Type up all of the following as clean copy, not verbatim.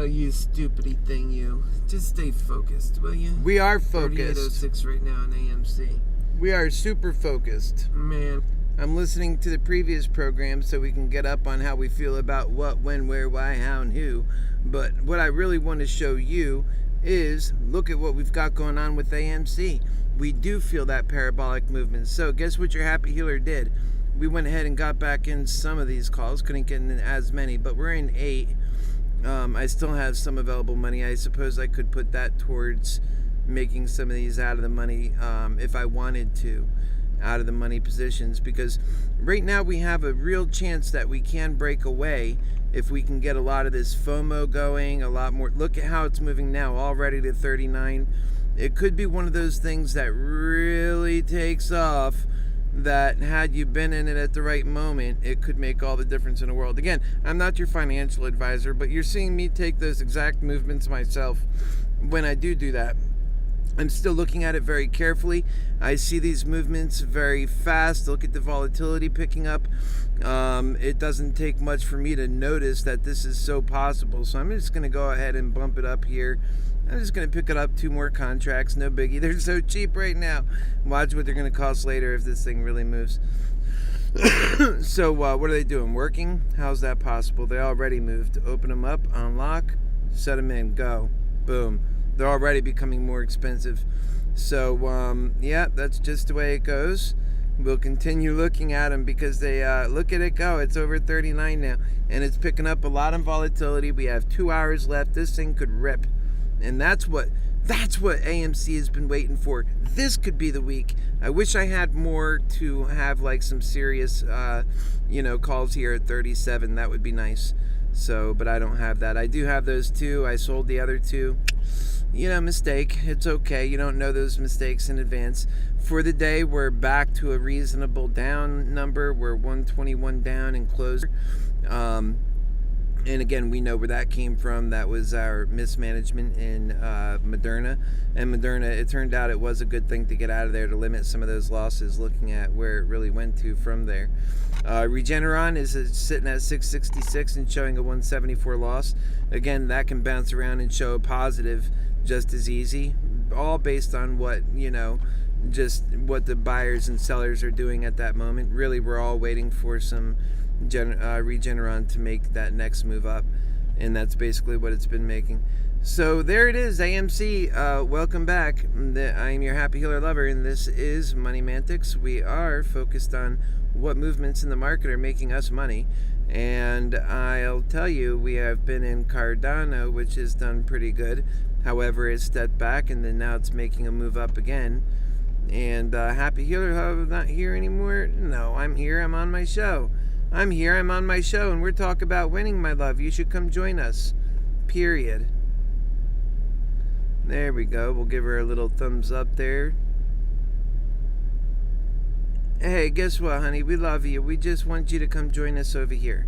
you stupidity thing, you. Just stay focused, will you? We are focused. 3806 right now on AMC. We are super focused. Man. I'm listening to the previous program so we can get up on how we feel about what, when, where, why, how, and who. But what I really want to show you is look at what we've got going on with AMC. We do feel that parabolic movement. So guess what your Happy Healer did? We went ahead and got back in some of these calls. Couldn't get in as many, but we're in 8. I still have some available money. I suppose I could put that towards making some of these out of the money if I wanted to, out of the money positions, because right now we have a real chance that we can break away if we can get a lot of this FOMO going, a lot more. Look at how it's moving now, already to 39. It could be one of those things that really takes off, that had you been in it at the right moment, it could make all the difference in the world. Again, I'm not your financial advisor, but you're seeing me take those exact movements myself when I do that. I'm still looking at it very carefully. I see these movements very fast. Look at the volatility picking up. It doesn't take much for me to notice that this is so possible. So I'm just going to go ahead and bump it up here. I'm just going to pick it up 2 more contracts. No biggie. They're so cheap right now. Watch what they're going to cost later if this thing really moves. So what are they doing? Working? How's that possible? They already moved. Open them up, unlock, set them in, go. Boom. They're already becoming more expensive. So, yeah, that's just the way it goes. We'll continue looking at them because they, look at it go. It's over 39 now. And it's picking up a lot of volatility. We have 2 hours left. This thing could rip. And that's what AMC has been waiting for. This could be the week. I wish I had more to have like some serious, calls here at 37. That would be nice. So, but I don't have that. I do have those 2. I sold the other 2. Mistake. It's okay. You don't know those mistakes in advance. For the day, we're back to a reasonable down number. We're 121 down and closer. And again, we know where that came from. That was our mismanagement in Moderna. And Moderna, it turned out it was a good thing to get out of there to limit some of those losses, looking at where it really went to from there. Regeneron is sitting at 666 and showing a 174 loss. Again, that can bounce around and show a positive just as easy, all based on what, just what the buyers and sellers are doing at that moment. Really, we're all waiting for some Regeneron to make that next move up, and that's basically what it's been making. So there it is, AMC. Welcome back. I'm your Happy Healer lover, and this is MoneyMantics. We are focused on what movements in the market are making us money, and I'll tell you, we have been in Cardanoo, which has done pretty good. However, it stepped back, and then now it's making a move up again. And Happy Healer, I'm not here anymore. No, I'm here. I'm on my show. I'm here, I'm on my show, and we're talking about winning, my love. You should come join us. Period. There we go. We'll give her a little thumbs up there. Hey, guess what, honey? We love you. We just want you to come join us over here.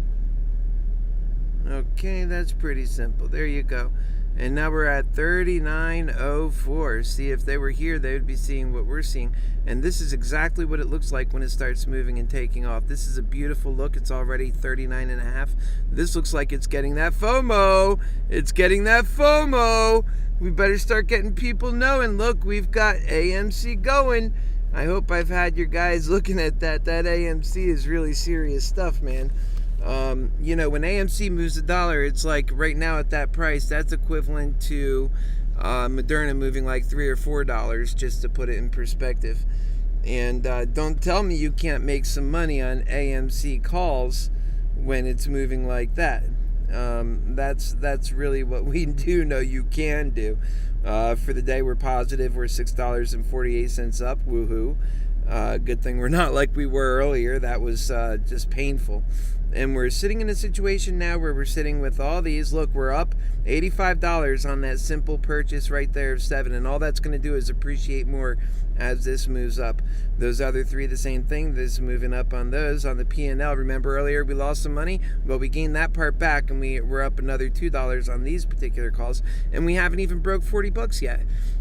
Okay, that's pretty simple. There you go. And now we're at 39.04. See, if they were here, they would be seeing what we're seeing. And this is exactly what it looks like when it starts moving and taking off. This is a beautiful look. It's already 39.5. This looks like it's getting that FOMO. It's getting that FOMO. We better start getting people knowing, look, we've got AMC going. I hope I've had your guys looking at that. That AMC is really serious stuff, man. When AMC moves $1, it's like right now at that price, that's equivalent to Moderna moving like $3 or $4, just to put it in perspective. And don't tell me you can't make some money on AMC calls when it's moving like that. That's really what we do know you can do. For the day, we're positive. We're $6.48 up. Woohoo! Good thing we're not like we were earlier. That was just painful. And we're sitting in a situation now where we're sitting with all these. Look, we're up $85 on that simple purchase right there of 7, and all that's going to do is appreciate more as this moves up. Those other three, the same thing. This is moving up on those. On the P&L, remember earlier we lost some money? Well, we gained that part back, and we're up another $2 on these particular calls, and we haven't even broke 40 bucks yet.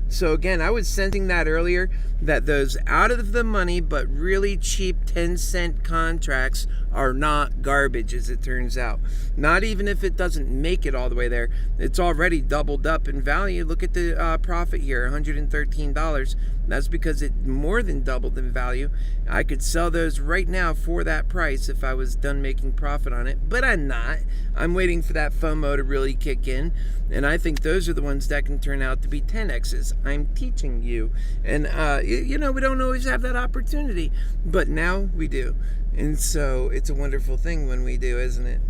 So again, I was sensing that earlier, that those out of the money but really cheap 10-cent contracts are not garbage, as it turns out. Not even if it doesn't make it all the way there. It's already doubled up in value. Look at the profit here, $113. That's because it more than doubled in value. I could sell those right now for that price if I was done making profit on it, but I'm not. I'm waiting for that FOMO to really kick in, and I think those are the ones that can turn out to be 10Xs. I'm teaching you, and we don't always have that opportunity, but now we do, and so it's a wonderful thing when we do, isn't it?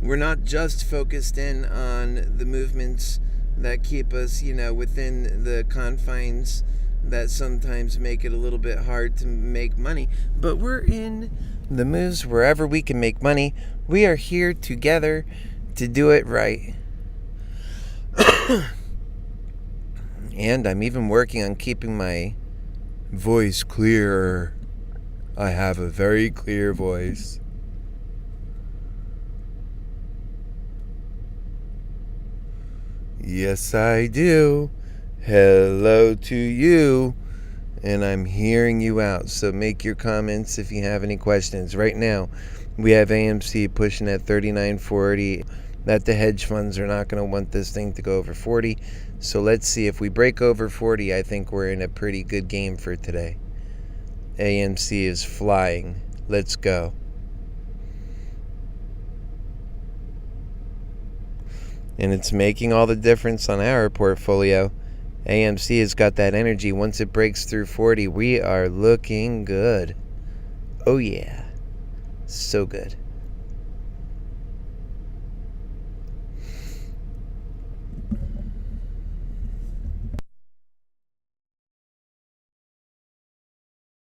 We're not just focused in on the movements that keep us, within the confines that sometimes make it a little bit hard to make money, but we're in the moves wherever we can make money. We are here together to do it right. And I'm even working on keeping my voice clear. I have a very clear voice. Yes, I do. Hello to you. And I'm hearing you out. So make your comments if you have any questions. Right now, we have AMC pushing at 39.40. That the hedge funds are not going to want this thing to go over 40. So let's see. If we break over 40, I think we're in a pretty good game for today. AMC is flying. Let's go. And it's making all the difference on our portfolio. AMC has got that energy. Once it breaks through 40, we are looking good. Oh yeah. So good.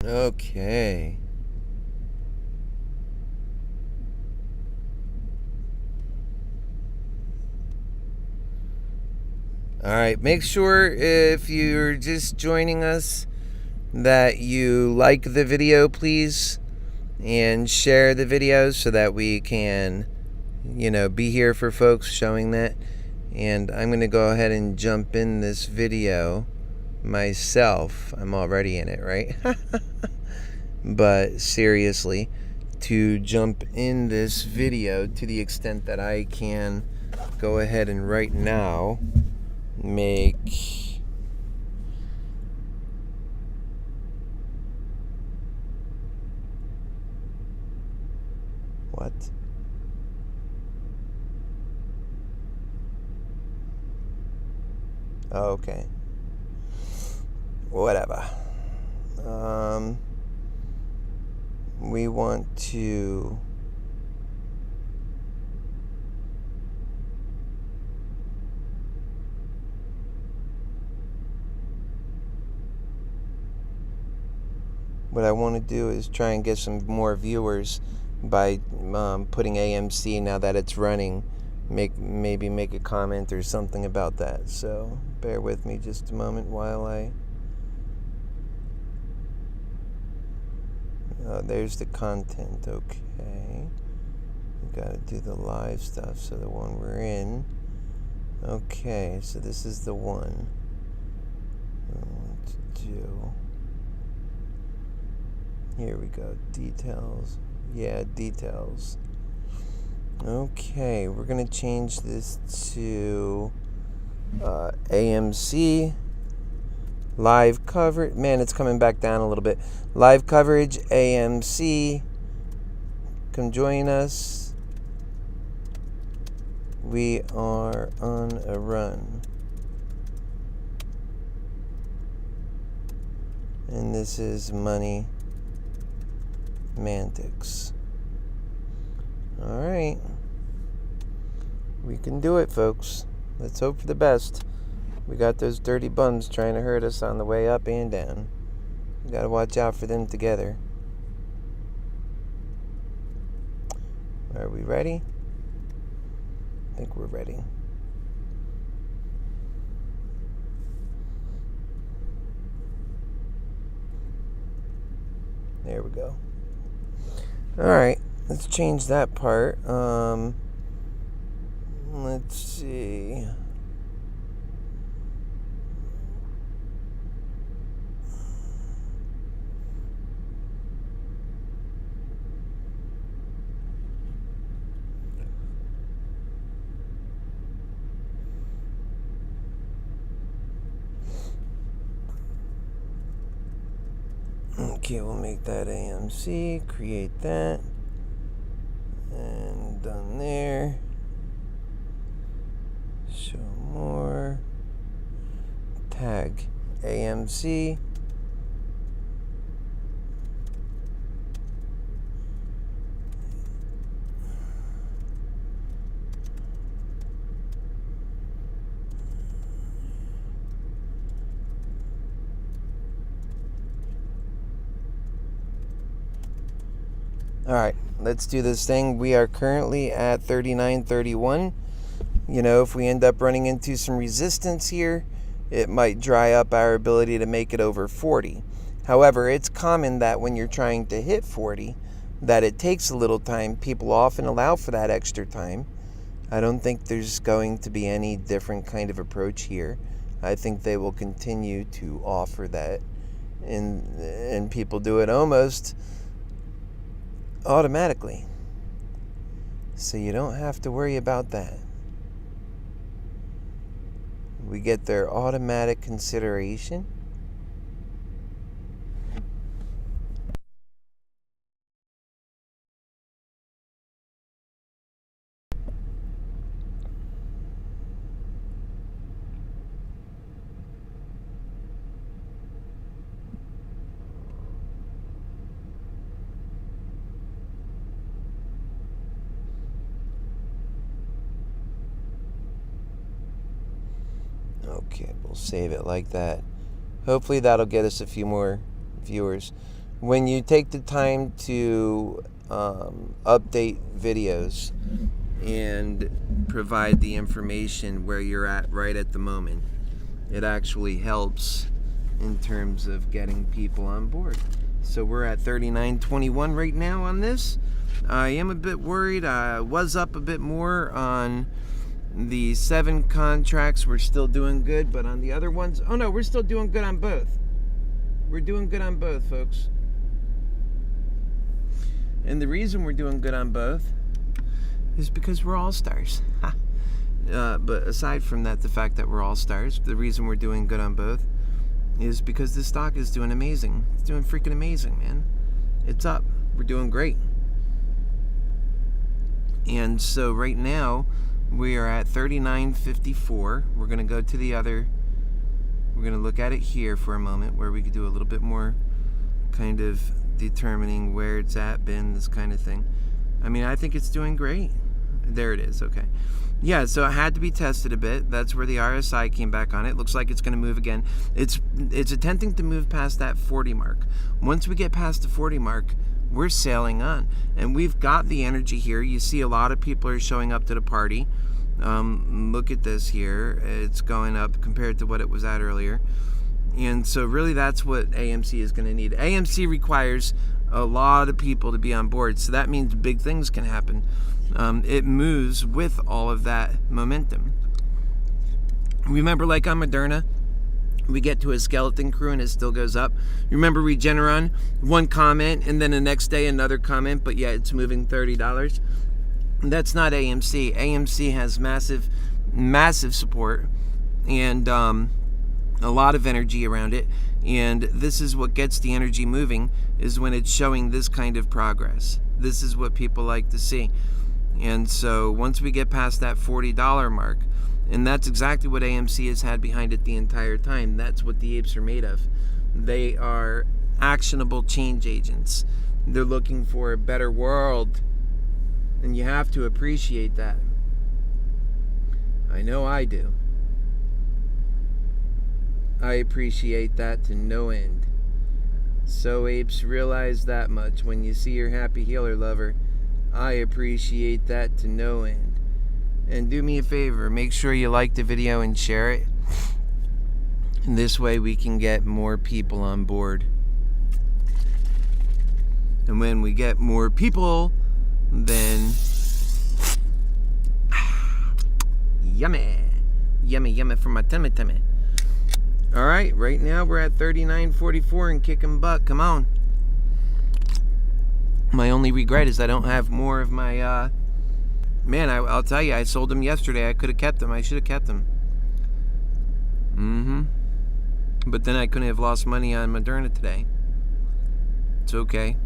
Okay. All right, make sure if you're just joining us that you like the video, please, and share the videos so that we can, be here for folks showing that. And I'm going to go ahead and jump in this video myself. I'm already in it, right? But seriously, to jump in this video to the extent that I can go ahead and right now make what? Oh, okay. Whatever. We want to what I want to do is try and get some more viewers by putting AMC now that it's running. Maybe make a comment or something about that. So bear with me just a moment while I... there's the content. Okay. We got to do the live stuff. So the one we're in. Okay, so this is the one I want to do. Here we go. Details. Yeah, details. Okay, we're going to change this to AMC. Live coverage. Man, it's coming back down a little bit. Live coverage, AMC. Come join us. We are on a run. And this is MoneyMantics. Alright. We can do it, folks. Let's hope for the best. We got those dirty bums trying to hurt us on the way up and down. We gotta watch out for them together. Are we ready? I think we're ready. There we go. Alright, let's change that part. Let's see. Okay, we'll make that AMC, create that, and done there. Show more, tag AMC. All right, let's do this thing. We are currently at 39.31. You know, if we end up running into some resistance here, it might dry up our ability to make it over 40. However, it's common that when you're trying to hit 40, that it takes a little time. People often allow for that extra time. I don't think there's going to be any different kind of approach here. I think they will continue to offer that, and people do it almost automatically. So you don't have to worry about that. We get their automatic consideration. Okay, we'll save it like that. Hopefully that'll get us a few more viewers. When you take the time to update videos and provide the information where you're at right at the moment, it actually helps in terms of getting people on board. So we're at 39.21 right now on this. I am a bit worried. I was up a bit more on the 7 contracts. We're still doing good, but on the other ones, oh no, we're still doing good on both. We're doing good on both, folks. And the reason we're doing good on both is because we're all-stars. But aside from that, the fact that we're all-stars, the reason we're doing good on both is because this stock is doing amazing. It's doing freaking amazing, man. It's up. We're doing great. And so right now, we are at 39.54. We're going to go to the other. We're going to look at it here for a moment where we could do a little bit more kind of determining where it's at, been, this kind of thing. I mean, I think it's doing great. There it is. Okay. Yeah, so it had to be tested a bit. That's where the RSI came back on it. Looks like it's going to move again. It's attempting to move past that 40 mark. Once we get past the 40 mark, we're sailing on, and we've got the energy here. You see a lot of people are showing up to the party. Look at this here. It's going up compared to what it was at earlier. And so really that's what AMC is going to need. AMC requires a lot of people to be on board, so that means big things can happen. It moves with all of that momentum. Remember, like on Moderna, we get to a skeleton crew and it still goes up. Remember Regeneron, one comment and then the next day another comment, but yeah, it's moving $30. That's not AMC. AMC has massive support and a lot of energy around it. And this is what gets the energy moving, is when it's showing this kind of progress. This is what people like to see. And so once we get past that $40 mark, and that's exactly what AMC has had behind it the entire time. That's what the apes are made of. They are actionable change agents. They're looking for a better world. And you have to appreciate that. I know I do. I appreciate that to no end. So apes, realize that much. When you see your happy healer lover, I appreciate that to no end. And do me a favor, make sure you like the video and share it. And this way we can get more people on board. And when we get more people, then yummy for my tummy. All right, right now we're at 39.44 and kicking butt. Come on. My only regret is I don't have more of my man, I'll tell you, I sold them yesterday. I could have kept them. I should have kept them. But then I couldn't have lost money on Moderna today. It's okay.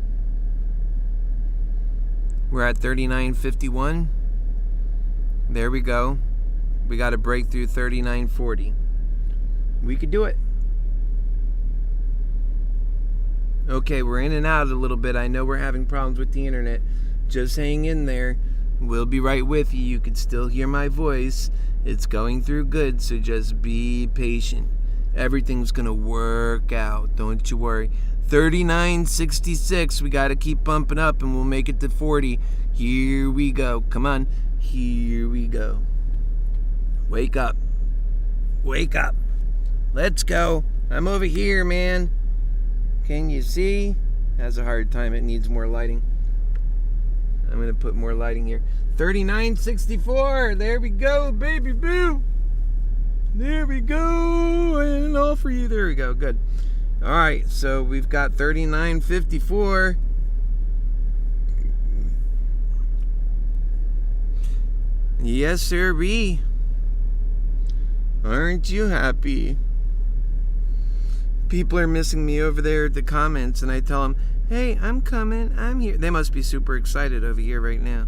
We're at 39.51. There we go. We got to break through 39.40. We could do it. Okay, we're in and out a little bit. I know we're having problems with the internet. Just hang in there. We'll be right with you. You can still hear my voice. It's going through good, so just be patient. Everything's going to work out. Don't you worry. 39.66. We got to keep bumping up and we'll make it to 40. Here we go. Come on. Here we go. Wake up. Wake up. Let's go. I'm over here, man. Can you see? Has a hard time. It needs more lighting. I'm going to put more lighting here. 39.64. There we go, baby boo. There we go. And all for you. There we go. Good. All right. So we've got 39.54. Yes, sir. Aren't you happy? People are missing me over there at the comments, and I tell them, hey, I'm coming, I'm here. They must be super excited over here right now.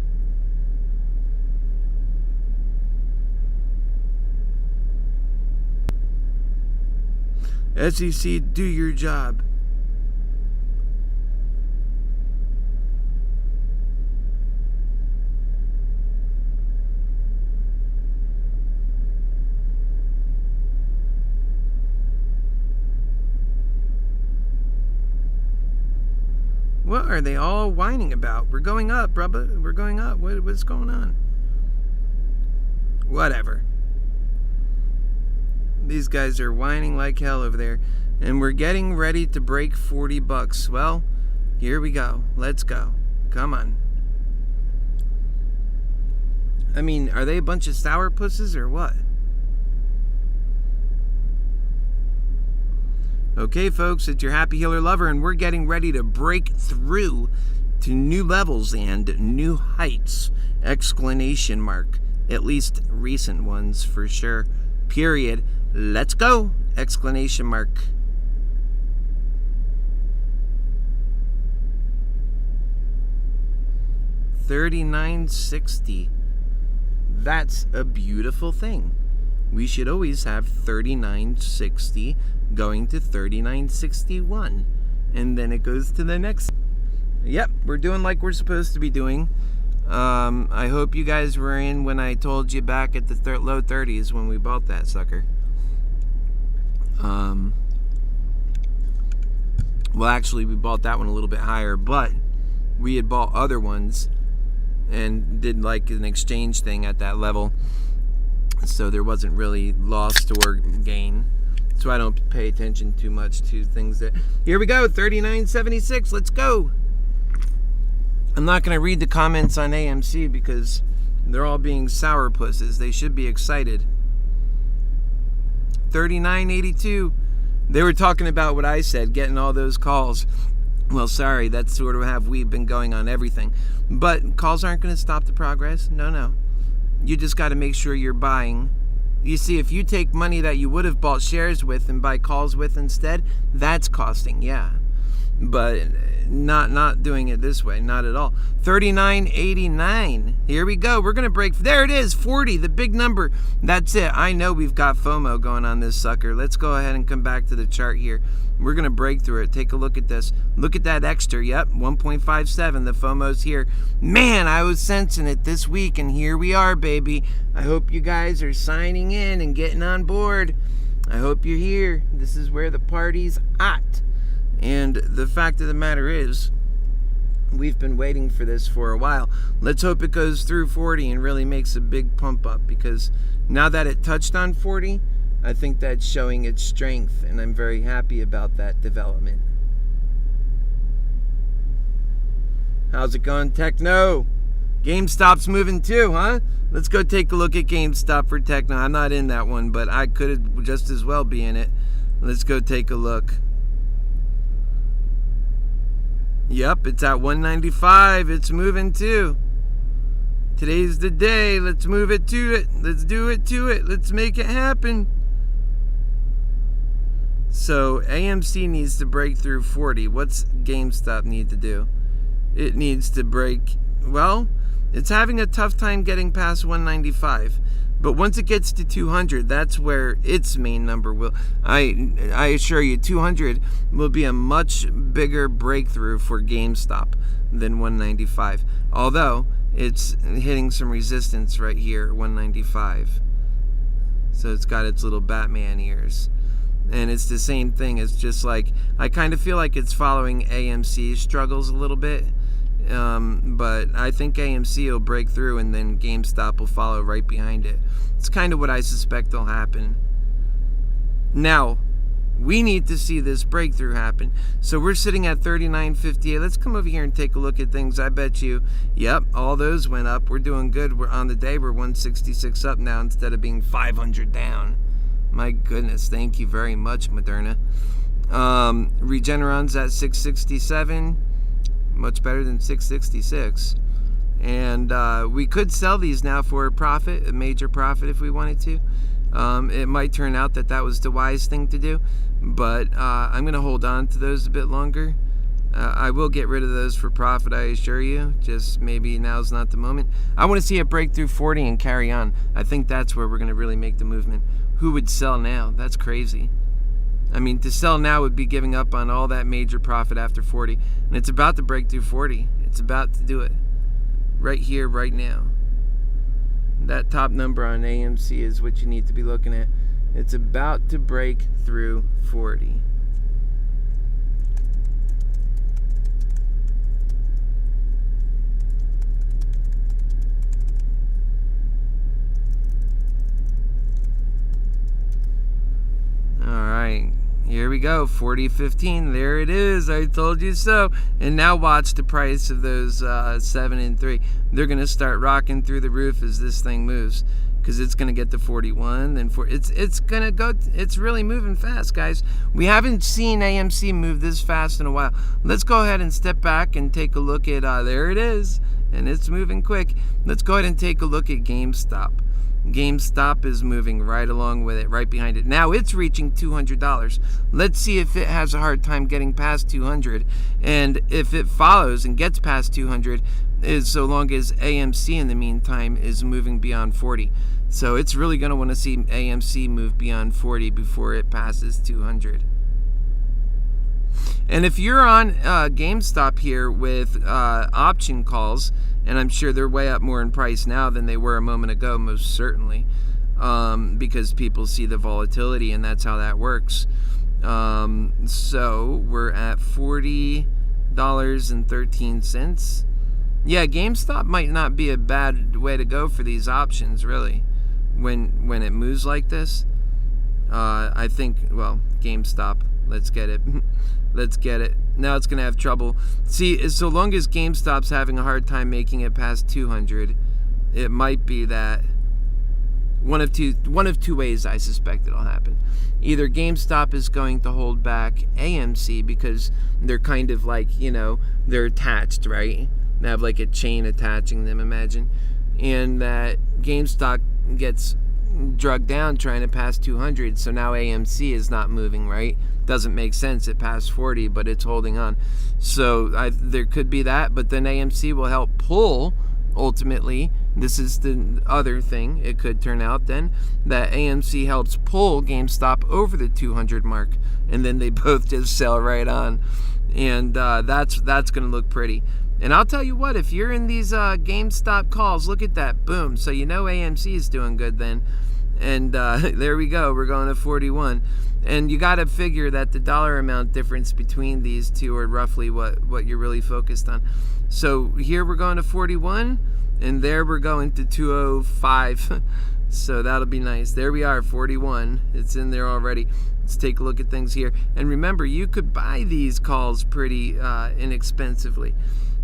SEC, do your job. What are they all whining about? We're going up, brother. We're going up. What's going on? Whatever. These guys are whining like hell over there. And we're getting ready to break 40 bucks. Well, here we go. Let's go. Come on. I mean, are they a bunch of sourpusses or what? Okay, folks, it's your Happy Healer Lover, and we're getting ready to break through to new levels and new heights! Exclamation mark. At least recent ones, for sure. Period. Let's go! Exclamation mark. $39.60. That's a beautiful thing. We should always have $39.60 going to $39.61, and then it goes to the next. Yep, we're doing like we're supposed to be doing. I hope you guys were in when I told you back at the low 30s when we bought that sucker. Well, actually, we bought that one a little bit higher, but we had bought other ones and did like an exchange thing at that level, so there wasn't really loss or gain. So I don't pay attention too much to things that... Here we go, 39.76, let's go. I'm not going to read the comments on AMC because they're all being sourpusses. They should be excited. 39.82. They were talking about what I said, getting all those calls. Well, sorry, that's sort of how we've been going on everything. But calls aren't going to stop the progress. No. You just got to make sure you're buying. You see, if you take money that you would have bought shares with and buy calls with instead, that's costing, yeah. But not doing it this way, not at all. 39.89. Here we go. We're going to break. There it is, 40, the big number. That's it. I know we've got FOMO going on this sucker. Let's go ahead and come back to the chart here. We're going to break through it. Take a look at this. Look at that extra. Yep, 1.57. The FOMO's here. Man, I was sensing it this week, and here we are, baby. I hope you guys are signing in and getting on board. I hope you're here. This is where the party's at. And the fact of the matter is, we've been waiting for this for a while. Let's hope it goes through 40 and really makes a big pump up, because now that it touched on 40, I think that's showing its strength, and I'm very happy about that development. How's it going, Techno? GameStop's moving too, huh? Let's go take a look at GameStop for Techno. I'm not in that one, but I could just as well be in it. Let's go take a look. Yep, it's at 195. It's moving too. Today's the day. Let's move it to it. Let's do it to it. Let's make it happen. So AMC needs to break through 40. What's GameStop need to do? It needs to break, well, it's having a tough time getting past 195. But once it gets to 200, that's where its main number will. I assure you, 200 will be a much bigger breakthrough for GameStop than 195. Although it's hitting some resistance right here, 195. So it's got its little Batman ears. And it's the same thing. It's just like, I kind of feel like it's following AMC's struggles a little bit. But I think AMC will break through and then GameStop will follow right behind it. It's kind of what I suspect will happen. Now, we need to see this breakthrough happen. So we're sitting at 39.58. Let's come over here and take a look at things. I bet you, yep, all those went up. We're doing good. We're on the day. We're 166 up now instead of being 500 down. My goodness, thank you very much, Moderna. Regeneron's at 667. Much better than 666. And we could sell these now for a profit, a major profit if we wanted to. It might turn out that that was the wise thing to do, but I'm going to hold on to those a bit longer. I will get rid of those for profit, I assure you. Just maybe now's not the moment. I want to see it break through 40 and carry on. I think that's where we're going to really make the movement. Who would sell now? That's crazy. I mean, to sell now would be giving up on all that major profit after 40. And it's about to break through 40. It's about to do it. Right here, right now. That top number on AMC is what you need to be looking at. It's about to break through 40. Alright, here we go, 40.15, there it is, I told you so. And now watch the price of those 7 and 3. They're going to start rocking through the roof as this thing moves, because it's going to get to 41, then it's going to go, it's really moving fast, guys. We haven't seen AMC move this fast in a while. Let's go ahead and step back and take a look at, there it is, and it's moving quick. Let's go ahead and take a look at GameStop. GameStop is moving right along with it, right behind it. Now it's reaching $200. Let's see if it has a hard time getting past 200. And if it follows and gets past 200, is so long as AMC in the meantime is moving beyond 40. So it's really going to want to see AMC move beyond 40 before it passes 200. And if you're on GameStop here with option calls, and I'm sure they're way up more in price now than they were a moment ago, most certainly, because people see the volatility, and that's how that works. So we're at $40.13. Yeah, GameStop might not be a bad way to go for these options, really, when it moves like this. I think, well, GameStop, let's get it. Let's get it. Now it's going to have trouble. See, so long as GameStop's having a hard time making it past 200, it might be that one of two ways I suspect it'll happen. Either GameStop is going to hold back AMC because they're kind of like, you know, they're attached, right? They have like a chain attaching them, imagine. And that GameStop gets drugged down trying to pass 200, so now AMC is not moving, right? Doesn't make sense. It passed 40, but it's holding on. So there could be that, but then AMC will help pull, ultimately. This is the other thing. It could turn out then that AMC helps pull GameStop over the 200 mark, and then they both just sell right on. And that's going to look pretty. And I'll tell you what, if you're in these GameStop calls, look at that. Boom. So you know AMC is doing good then. And there we go. We're going to 41. And you got to figure that the dollar amount difference between these two are roughly what you're really focused on. So here we're going to 41, and there we're going to 205. So that'll be nice. There we are, 41. It's in there already. Let's take a look at things here. And remember, you could buy these calls pretty inexpensively.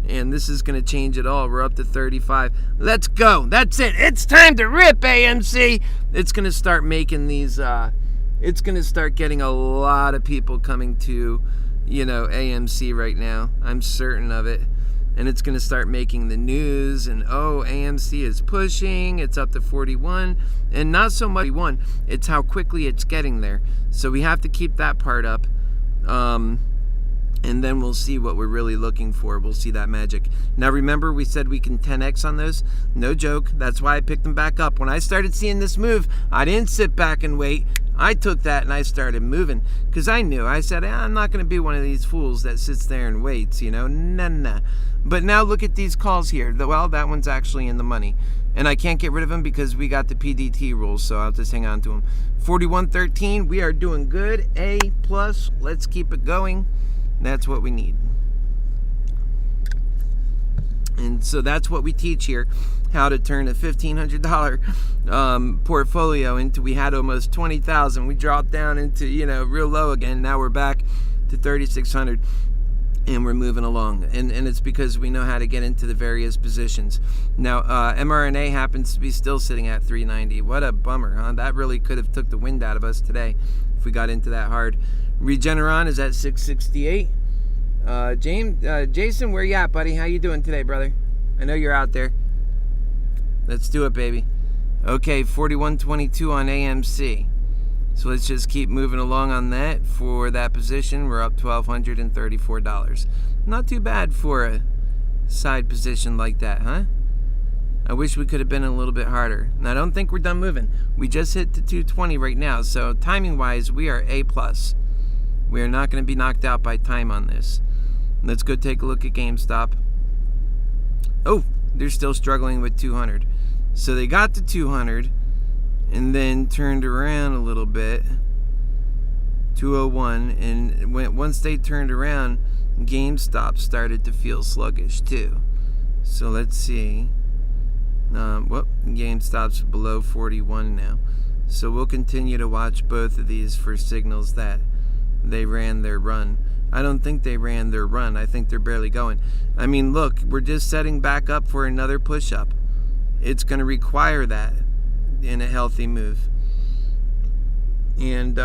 And this is going to change it all. We're up to 35. Let's go. That's it. It's time to rip, AMC. It's going to start making these, it's going to start getting a lot of people coming to, AMC right now. I'm certain of it. And it's going to start making the news. And, AMC is pushing. It's up to 41. And not so much 41. It's how quickly it's getting there. So we have to keep that part up. And then we'll see what we're really looking for. We'll see that magic. Now remember, we said we can 10x on those? No joke. That's why I picked them back up. When I started seeing this move, I didn't sit back and wait. I took that and I started moving. Because I knew. I said, I'm not going to be one of these fools that sits there and waits, Nah. But now look at these calls here. Well, that one's actually in the money. And I can't get rid of them because we got the PDT rules, so I'll just hang on to them. 41.13, we are doing good. A+, let's keep it going. That's what we need. And so that's what we teach here, how to turn a $1,500 portfolio into, we had almost 20,000. We dropped down into, real low again. Now we're back to 3,600 and we're moving along. And it's because we know how to get into the various positions. Now, mRNA happens to be still sitting at 390. What a bummer, huh? That really could have took the wind out of us today if we got into that hard. Regeneron is at 668. Jason, where you at, buddy? How you doing today, brother? I know you're out there. Let's do it, baby. Okay, 41.22 on AMC. So let's just keep moving along on that. For that position, we're up $1,234. Not too bad for a side position like that, huh? I wish we could have been a little bit harder. And I don't think we're done moving. We just hit the 220 right now. So timing-wise, we are A+. We are not going to be knocked out by time on this. Let's go take a look at GameStop. Oh, they're still struggling with 200. So they got to 200 and then turned around a little bit. 201. And once they turned around, GameStop started to feel sluggish too. So let's see. GameStop's below 41 now. So we'll continue to watch both of these for signals that they ran their run. I don't think they ran their run. I think they're barely going. I mean, look, we're just setting back up for another push-up. It's going to require that in a healthy move. And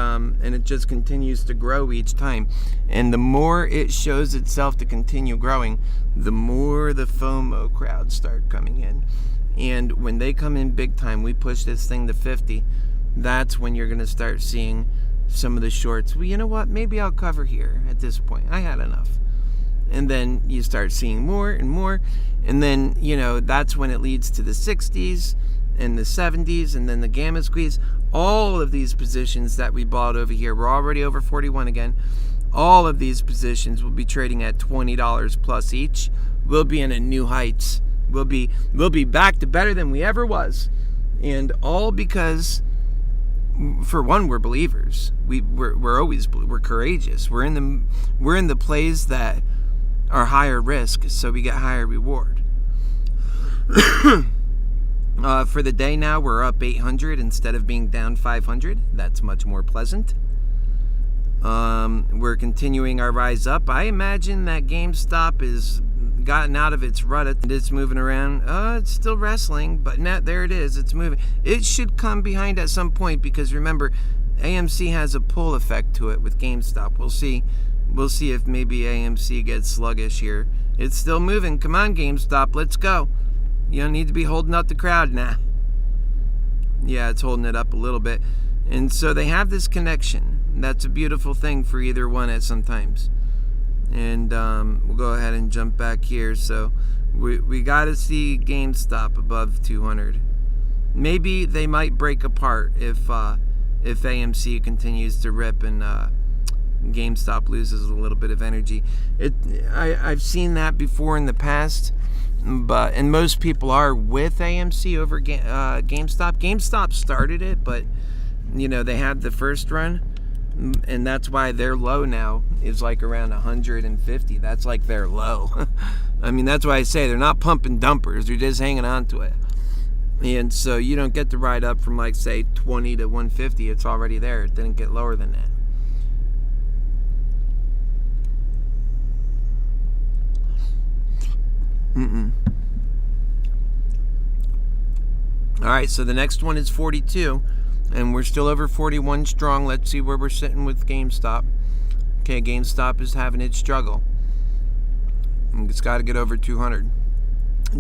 it just continues to grow each time. And the more it shows itself to continue growing, the more the FOMO crowds start coming in. And when they come in big time, we push this thing to 50. That's when you're going to start seeing some of the shorts. Well, you know what? Maybe I'll cover here at this point. I had enough. And then you start seeing more and more. And then, that's when it leads to the 60s and the 70s and then the gamma squeeze. All of these positions that we bought over here, we're already over 41 again. All of these positions will be trading at $20 plus each. We'll be in a new heights. We'll be back to better than we ever was. And all because, for one, we're believers. We're courageous. We're in the plays that are higher risk, so we get higher reward. For the day now, we're up 800 instead of being down 500. That's much more pleasant. We're continuing our rise up. I imagine that GameStop is gotten out of its rut. It's moving around. It's still wrestling, but now there it is. It's moving. It should come behind at some point because remember, AMC has a pull effect to it with GameStop. We'll see. We'll see if maybe AMC gets sluggish here. It's still moving. Come on, GameStop. Let's go. You don't need to be holding up the crowd now. Yeah, it's holding it up a little bit. And so they have this connection. That's a beautiful thing for either one at some times. And we'll go ahead and jump back here. So we got to see GameStop above 200. Maybe they might break apart if AMC continues to rip and GameStop loses a little bit of energy. I've seen that before in the past, and most people are with AMC over GameStop. GameStop started it, but they had the first run, and that's why their low now is like around 150. That's like their low. I mean, that's why I say they're not pumping dumpers. They're just hanging on to it. And so you don't get to ride up from like, say, 20 to 150. It's already there. It didn't get lower than that. All right, so the next one is 42, and we're still over 41 strong. Let's see where we're sitting with GameStop. Okay, GameStop is having its struggle. It's got to get over 200.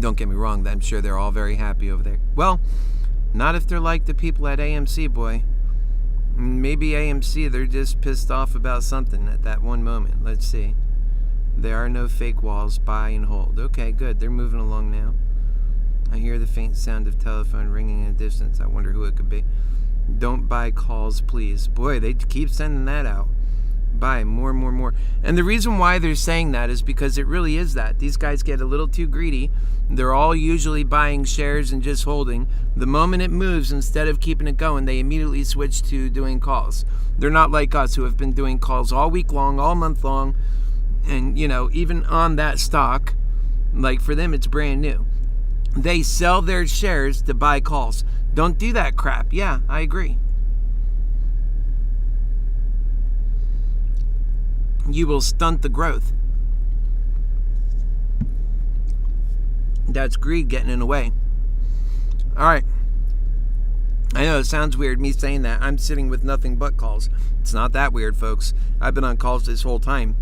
Don't get me wrong, I'm sure they're all very happy over there. Well, not if they're like the people at AMC, boy. Maybe AMC, they're just pissed off about something at that one moment. Let's see. There are no fake walls. Buy and hold. Okay, good. They're moving along now. I hear the faint sound of telephone ringing in the distance. I wonder who it could be. Don't buy calls, please. Boy, they keep sending that out. Buy more. And the reason why they're saying that is because it really is that. These guys get a little too greedy. They're all usually buying shares and just holding. The moment it moves, instead of keeping it going, they immediately switch to doing calls. They're not like us who have been doing calls all week long, all month long. And, even on that stock, like for them, it's brand new. They sell their shares to buy calls. Don't do that crap. Yeah, I agree. You will stunt the growth. That's greed getting in the way. All right. I know it sounds weird me saying that. I'm sitting with nothing but calls. It's not that weird, folks. I've been on calls this whole time.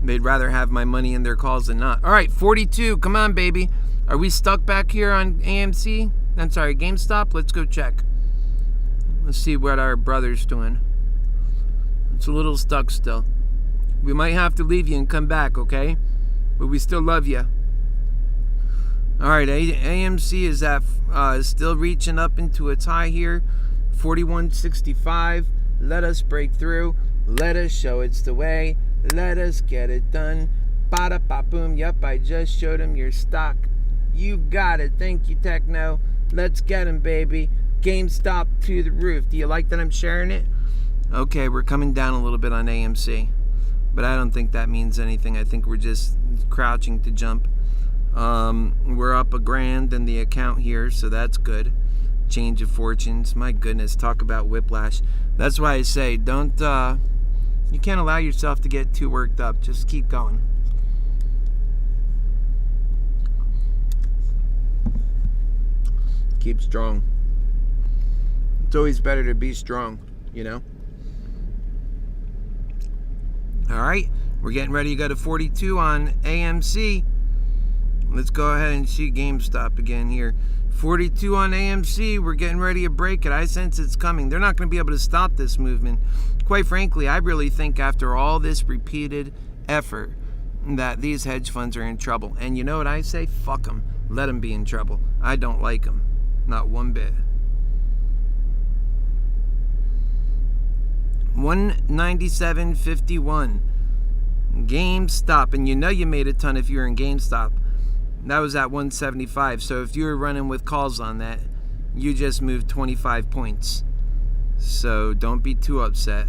They'd rather have my money in their calls than not. All right, 42. Come on, baby. Are we stuck back here on AMC? I'm sorry, GameStop? Let's go check. Let's see what our brother's doing. It's a little stuck still. We might have to leave you and come back, okay? But we still love you. All right, AMC is at still reaching up into its high here, 41.65. Let us break through. Let us show it's the way. Let us get it done. Bada ba boom. Yep, I just showed him your stock. You got it. Thank you, Techno. Let's get him, baby. GameStop to the roof. Do you like that I'm sharing it? Okay, we're coming down a little bit on AMC. But I don't think that means anything. I think we're just crouching to jump. We're up $1,000 in the account here, so that's good. Change of fortunes. My goodness, talk about whiplash. That's why I say don't, you can't allow yourself to get too worked up. Just keep going. Keep strong. It's always better to be strong, All right, we're getting ready to go to 42 on AMC. Let's go ahead and see GameStop again here. 42 on AMC, we're getting ready to break it. I sense it's coming. They're not going to be able to stop this movement. Quite frankly, I really think after all this repeated effort that these hedge funds are in trouble. And you know what I say? Fuck them. Let them be in trouble. I don't like them. Not one bit. 197.51. GameStop, and you know you made a ton if you're in GameStop. That was at 175. So if you were running with calls on that, you just moved 25 points. So don't be too upset.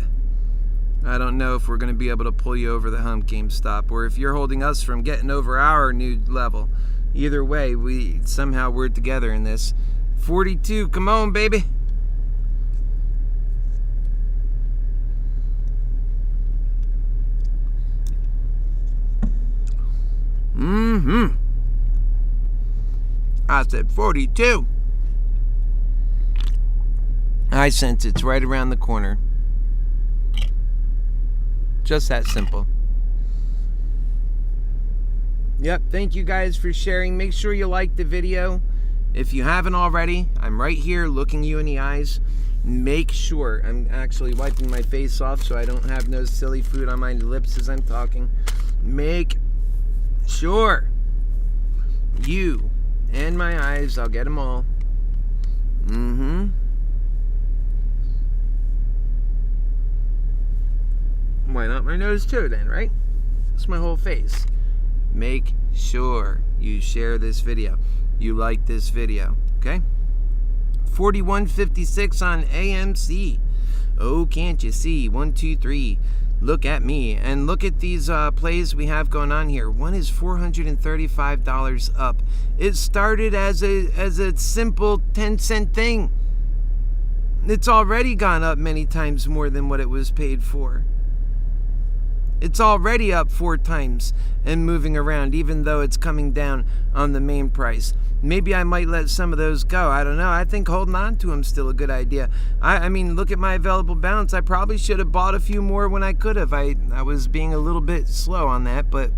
I don't know if we're going to be able to pull you over the hump, GameStop, or if you're holding us from getting over our new level. Either way, we're together in this. 42, come on, baby. I said 42. I sense it's right around the corner. Just that simple. Yep, thank you guys for sharing. Make sure you like the video. If you haven't already, I'm right here looking you in the eyes. Make sure, I'm actually wiping my face off so I don't have no silly food on my lips as I'm talking. Make sure you and my eyes, I'll get them all. Why not my nose too then, right? It's my whole face. Make sure you share this video. You like this video, okay? 41.56 on AMC. Oh, can't you see? 1, 2, 3. Look at me. And look at these plays we have going on here. One is $435 up. It started as a simple 10-cent thing. It's already gone up many times more than what it was paid for. It's already up 4 times and moving around, even though it's coming down on the main price. Maybe I might let some of those go. I don't know. I think holding on to them is still a good idea. I mean, look at my available balance. I probably should have bought a few more when I could have. I was being a little bit slow on that, but...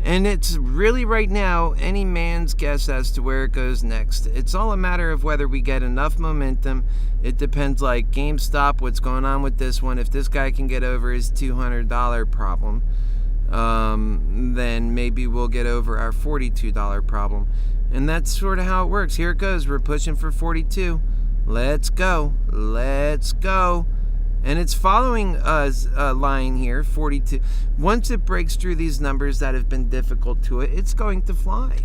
And it's really right now any man's guess as to where it goes next. It's all a matter of whether we get enough momentum. It depends, like GameStop, what's going on with this one. If this guy can get over his $200 problem, then maybe we'll get over our $42 problem. And that's sort of how it works. Here it goes. We're pushing for 42. Let's go. Let's go. And it's following a line here, 42. Once it breaks through these numbers that have been difficult to it, it's going to fly.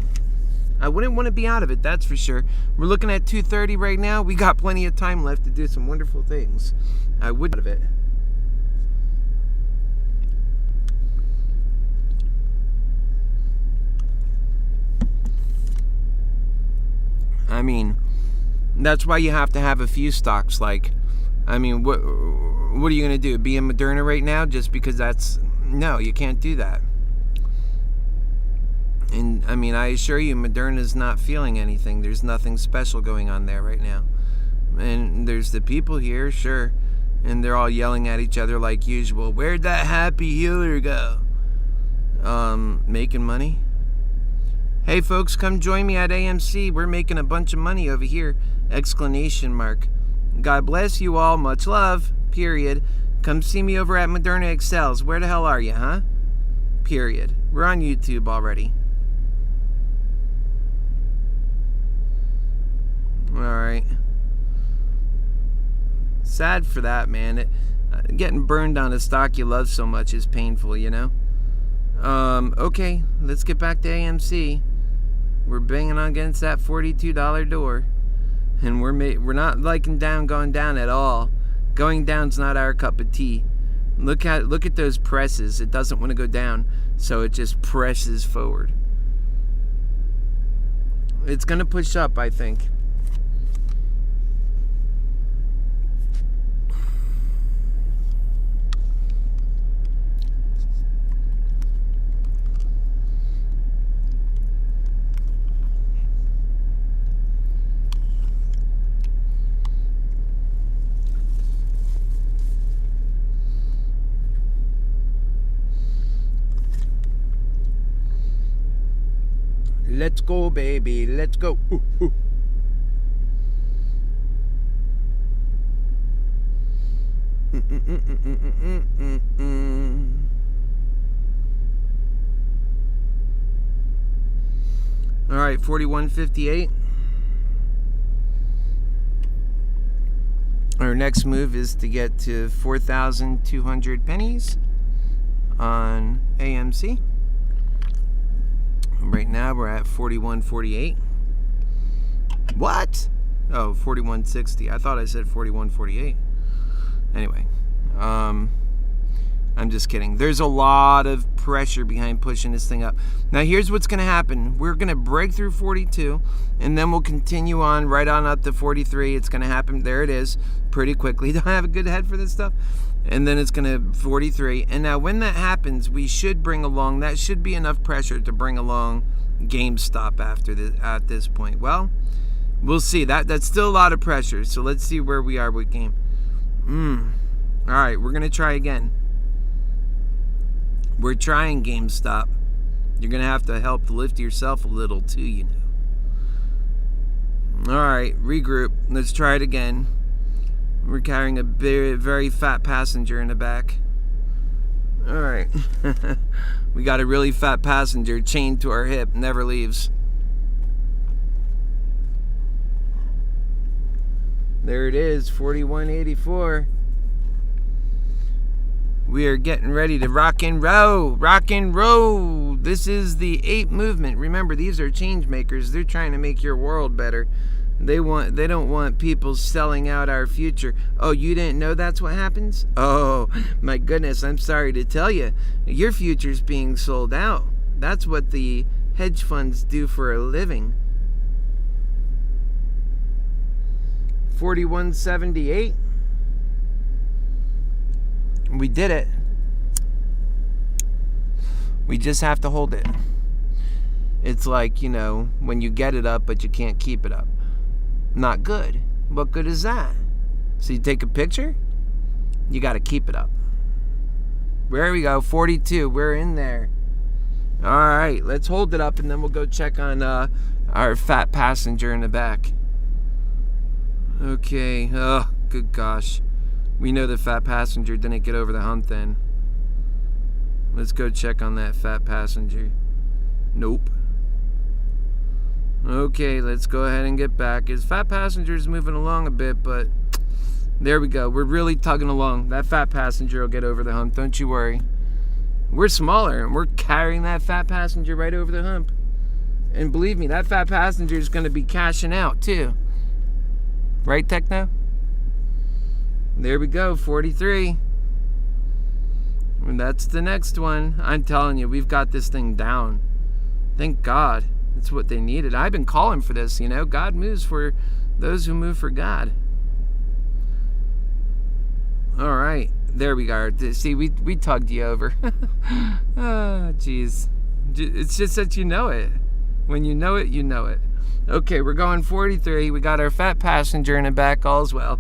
I wouldn't want to be out of it, that's for sure. We're looking at 230 right now. We got plenty of time left to do some wonderful things. I would out of it. I mean, that's why you have to have a few stocks. Like, I mean, what are you going to do? Be in Moderna right now just because that's... No, you can't do that. And, I mean, I assure you, Moderna's not feeling anything. There's nothing special going on there right now. And there's the people here, sure. And they're all yelling at each other like usual. Where'd that happy healer go? Making money? Hey, folks, come join me at AMC. We're making a bunch of money over here. Exclamation mark. God bless you all. Much love. Period. Come see me over at Moderna Excels. Where the hell are you, huh? Period. We're on YouTube already. Alright. Sad for that, man. Getting burned on a stock you love so much is painful, you know? Okay. Let's get back to AMC. We're banging against that $42 door. And we're not liking going down at all. Going down's not our cup of tea. Look at those presses. It doesn't want to go down, so it just presses forward. It's going to push up, I think. Let's go, baby. Let's go. Ooh, ooh. All right, 41.58. Our next move is to get to 4,200 pennies on AMC. Right now we're at 41.48. What? Oh, 41.60. I thought I said 41.48. Anyway, I'm just kidding. There's a lot of pressure behind pushing this thing up. Now here's what's going to happen. We're going to break through 42, and then we'll continue on right on up to 43. It's going to happen. There it is. Pretty quickly. Don't I have a good head for this stuff? And then it's going to 43. And now when that happens, we should bring along, that should be enough pressure to bring along GameStop at this point. Well, we'll see. That's still a lot of pressure. So let's see where we are with game. All right, we're going to try again. We're trying GameStop. You're going to have to help lift yourself a little too, you know. All right, regroup. Let's try it again. We're carrying a very, very fat passenger in the back. All right. We got a really fat passenger chained to our hip. Never leaves. There it is, 41.84. We are getting ready to rock and roll. Rock and roll. This is the 8 movement. Remember, these are change makers. They're trying to make your world better. They don't want people selling out our future. Oh, you didn't know that's what happens? Oh, my goodness, I'm sorry to tell you. Your future's being sold out. That's what the hedge funds do for a living. 41.78. We did it. We just have to hold it. It's like, when you get it up, but you can't keep it up. Not good. What good is that? So you take a picture, you got to keep it up. There we go, 42. We're in there. All right, let's hold it up, and then we'll go check on our fat passenger in the back. Okay. Oh, good gosh. We know the fat passenger didn't get over the hump then. Let's go check on that fat passenger. Nope. Okay, let's go ahead and get back. His fat passenger is moving along a bit, but there we go. We're really tugging along. That fat passenger will get over the hump. Don't you worry. We're smaller, and we're carrying that fat passenger right over the hump. And believe me, that fat passenger is going to be cashing out, too. Right, Techno? There we go, 43. And that's the next one. I'm telling you, we've got this thing down. Thank God. That's what they needed. I've been calling for this, God moves for those who move for God. All right. There we go. See, we tugged you over. Oh, jeez. It's just that you know it. When you know it, you know it. Okay, we're going 43. We got our fat passenger in the back all as well.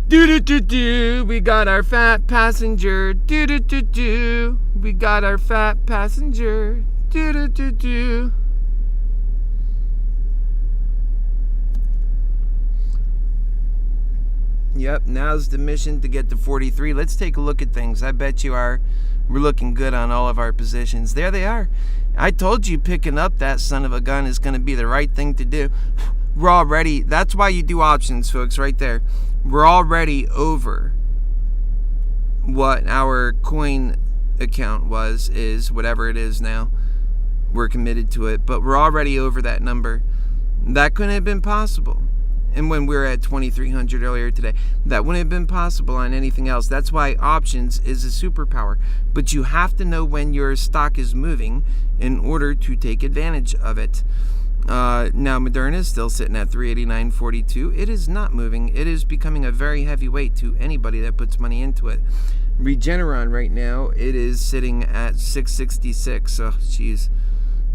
Do-do-do-do. We got our fat passenger. Do-do-do-do. We got our fat passenger. Do-do-do-do. Yep, now's the mission to get to 43. Let's take a look at things. I bet you we're looking good on all of our positions. There they are. I told you picking up that son of a gun is going to be the right thing to do. We're already, that's why you do options, folks, right there. We're already over what our coin account is whatever it is now. We're committed to it, but we're already over that number. That couldn't have been possible. And when we were at 2,300 earlier today, that wouldn't have been possible on anything else. That's why options is a superpower. But you have to know when your stock is moving in order to take advantage of it. Now, Moderna is still sitting at 389.42. It is not moving. It is becoming a very heavy weight to anybody that puts money into it. Regeneron right now, it is sitting at 666. Oh, jeez.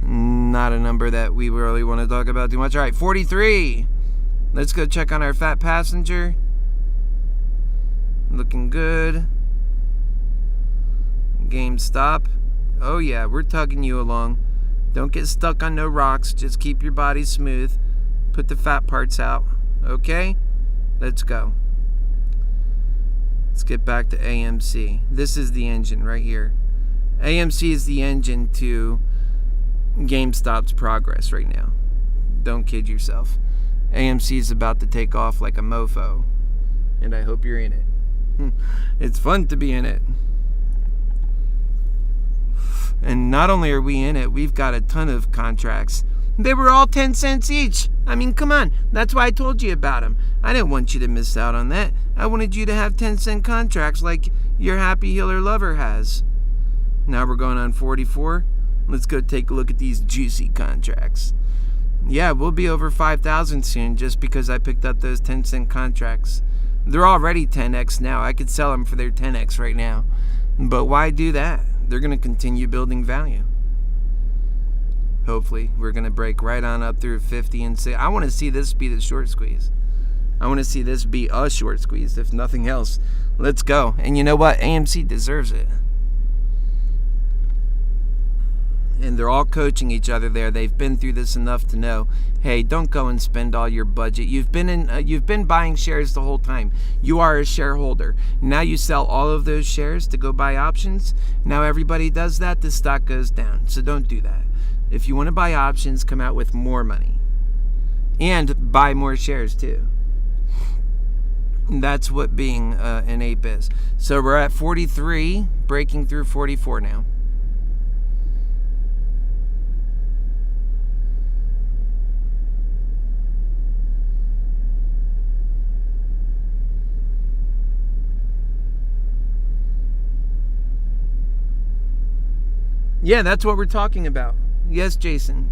Not a number that we really want to talk about too much. All right, 43. Let's go check on our fat passenger. Looking good. GameStop. Oh yeah, we're tugging you along. Don't get stuck on no rocks. Just keep your body smooth. Put the fat parts out. Okay? Let's go. Let's get back to AMC. This is the engine right here. AMC is the engine to GameStop's progress right now. Don't kid yourself. AMC is about to take off like a mofo, and I hope you're in it. It's fun to be in it. And not only are we in it, we've got a ton of contracts. They were all 10 cents each. I mean, come on. That's why I told you about them. I didn't want you to miss out on that. I wanted you to have 10-cent contracts like your HappyHealer lover has. Now we're going on 44. Let's go take a look at these juicy contracts. Yeah, we'll be over 5,000 soon just because I picked up those 10-cent contracts. They're already 10x now. I could sell them for their 10x right now. But why do that? They're going to continue building value. Hopefully, we're going to break right on up through 50 and say, I want to see this be the short squeeze. I want to see this be a short squeeze, if nothing else. Let's go. And you know what? AMC deserves it. And they're all coaching each other there. They've been through this enough to know, hey, don't go and spend all your budget. You've been buying shares the whole time. You are a shareholder. Now you sell all of those shares to go buy options. Now everybody does that, the stock goes down. So don't do that. If you want to buy options, come out with more money. And buy more shares too. That's what being an ape is. So we're at 43, breaking through 44 now. Yeah, that's what we're talking about. Yes, Jason.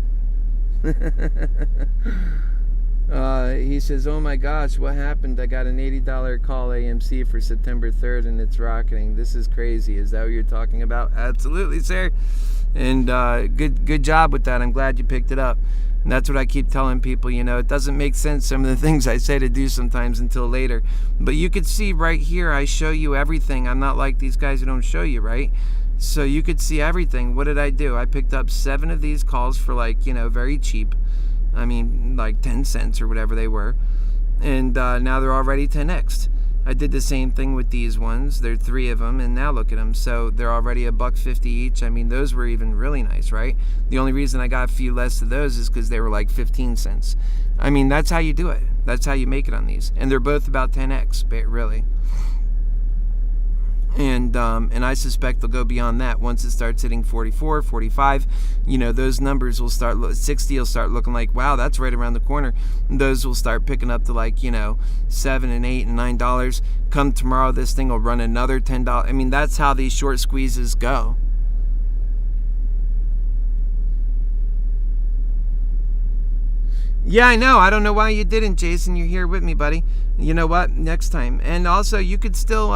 He says, oh my gosh, what happened? I got an $80 call AMC for September 3rd and it's rocketing. This is crazy. Is that what you're talking about? Absolutely, sir. And good job with that. I'm glad you picked it up. And that's what I keep telling people, it doesn't make sense, some of the things I say to do sometimes until later. But you could see right here, I show you everything. I'm not like these guys who don't show you, right? So you could see everything. What did I do? I picked up 7 of these calls for very cheap. I mean, like 10 cents or whatever they were. And now they're already 10x'd. I did the same thing with these ones. There are 3 of them, and now look at them. So they're already $1.50 each. I mean, those were even really nice, right? The only reason I got a few less of those is because they were like 15 cents. I mean, that's how you do it. That's how you make it on these. And they're both about 10x, really. And I suspect they'll go beyond that once it starts hitting 44, 45. Those numbers will start, 60 will start looking like, wow, that's right around the corner. And those will start picking up to $7 and $8 and $9. Come tomorrow, this thing will run another $10. I mean, that's how these short squeezes go. Yeah, I know. I don't know why you didn't, Jason. You're here with me, buddy. You know what? Next time. And also, you could still,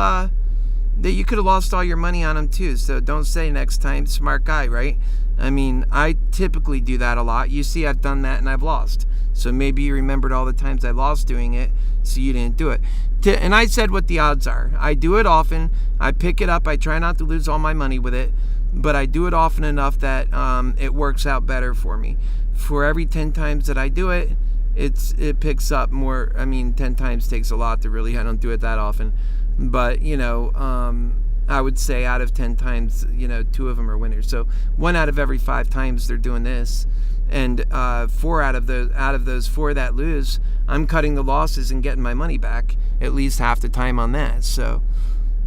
you could have lost all your money on them too, so don't say next time. Smart guy, right? I mean, I typically do that a lot. You see, I've done that and I've lost. So maybe you remembered all the times I lost doing it, so you didn't do it. And I said what the odds are. I do it often. I pick it up. I try not to lose all my money with it, but I do it often enough that it works out better for me. For every 10 times that I do it, it picks up more. I mean, 10 times takes a lot to really. I don't do it that often. But, I would say out of 10 times, 2 of them are winners. So 1 out of every 5 times they're doing this. And 4 out of those 4 that lose, I'm cutting the losses and getting my money back at least half the time on that. So,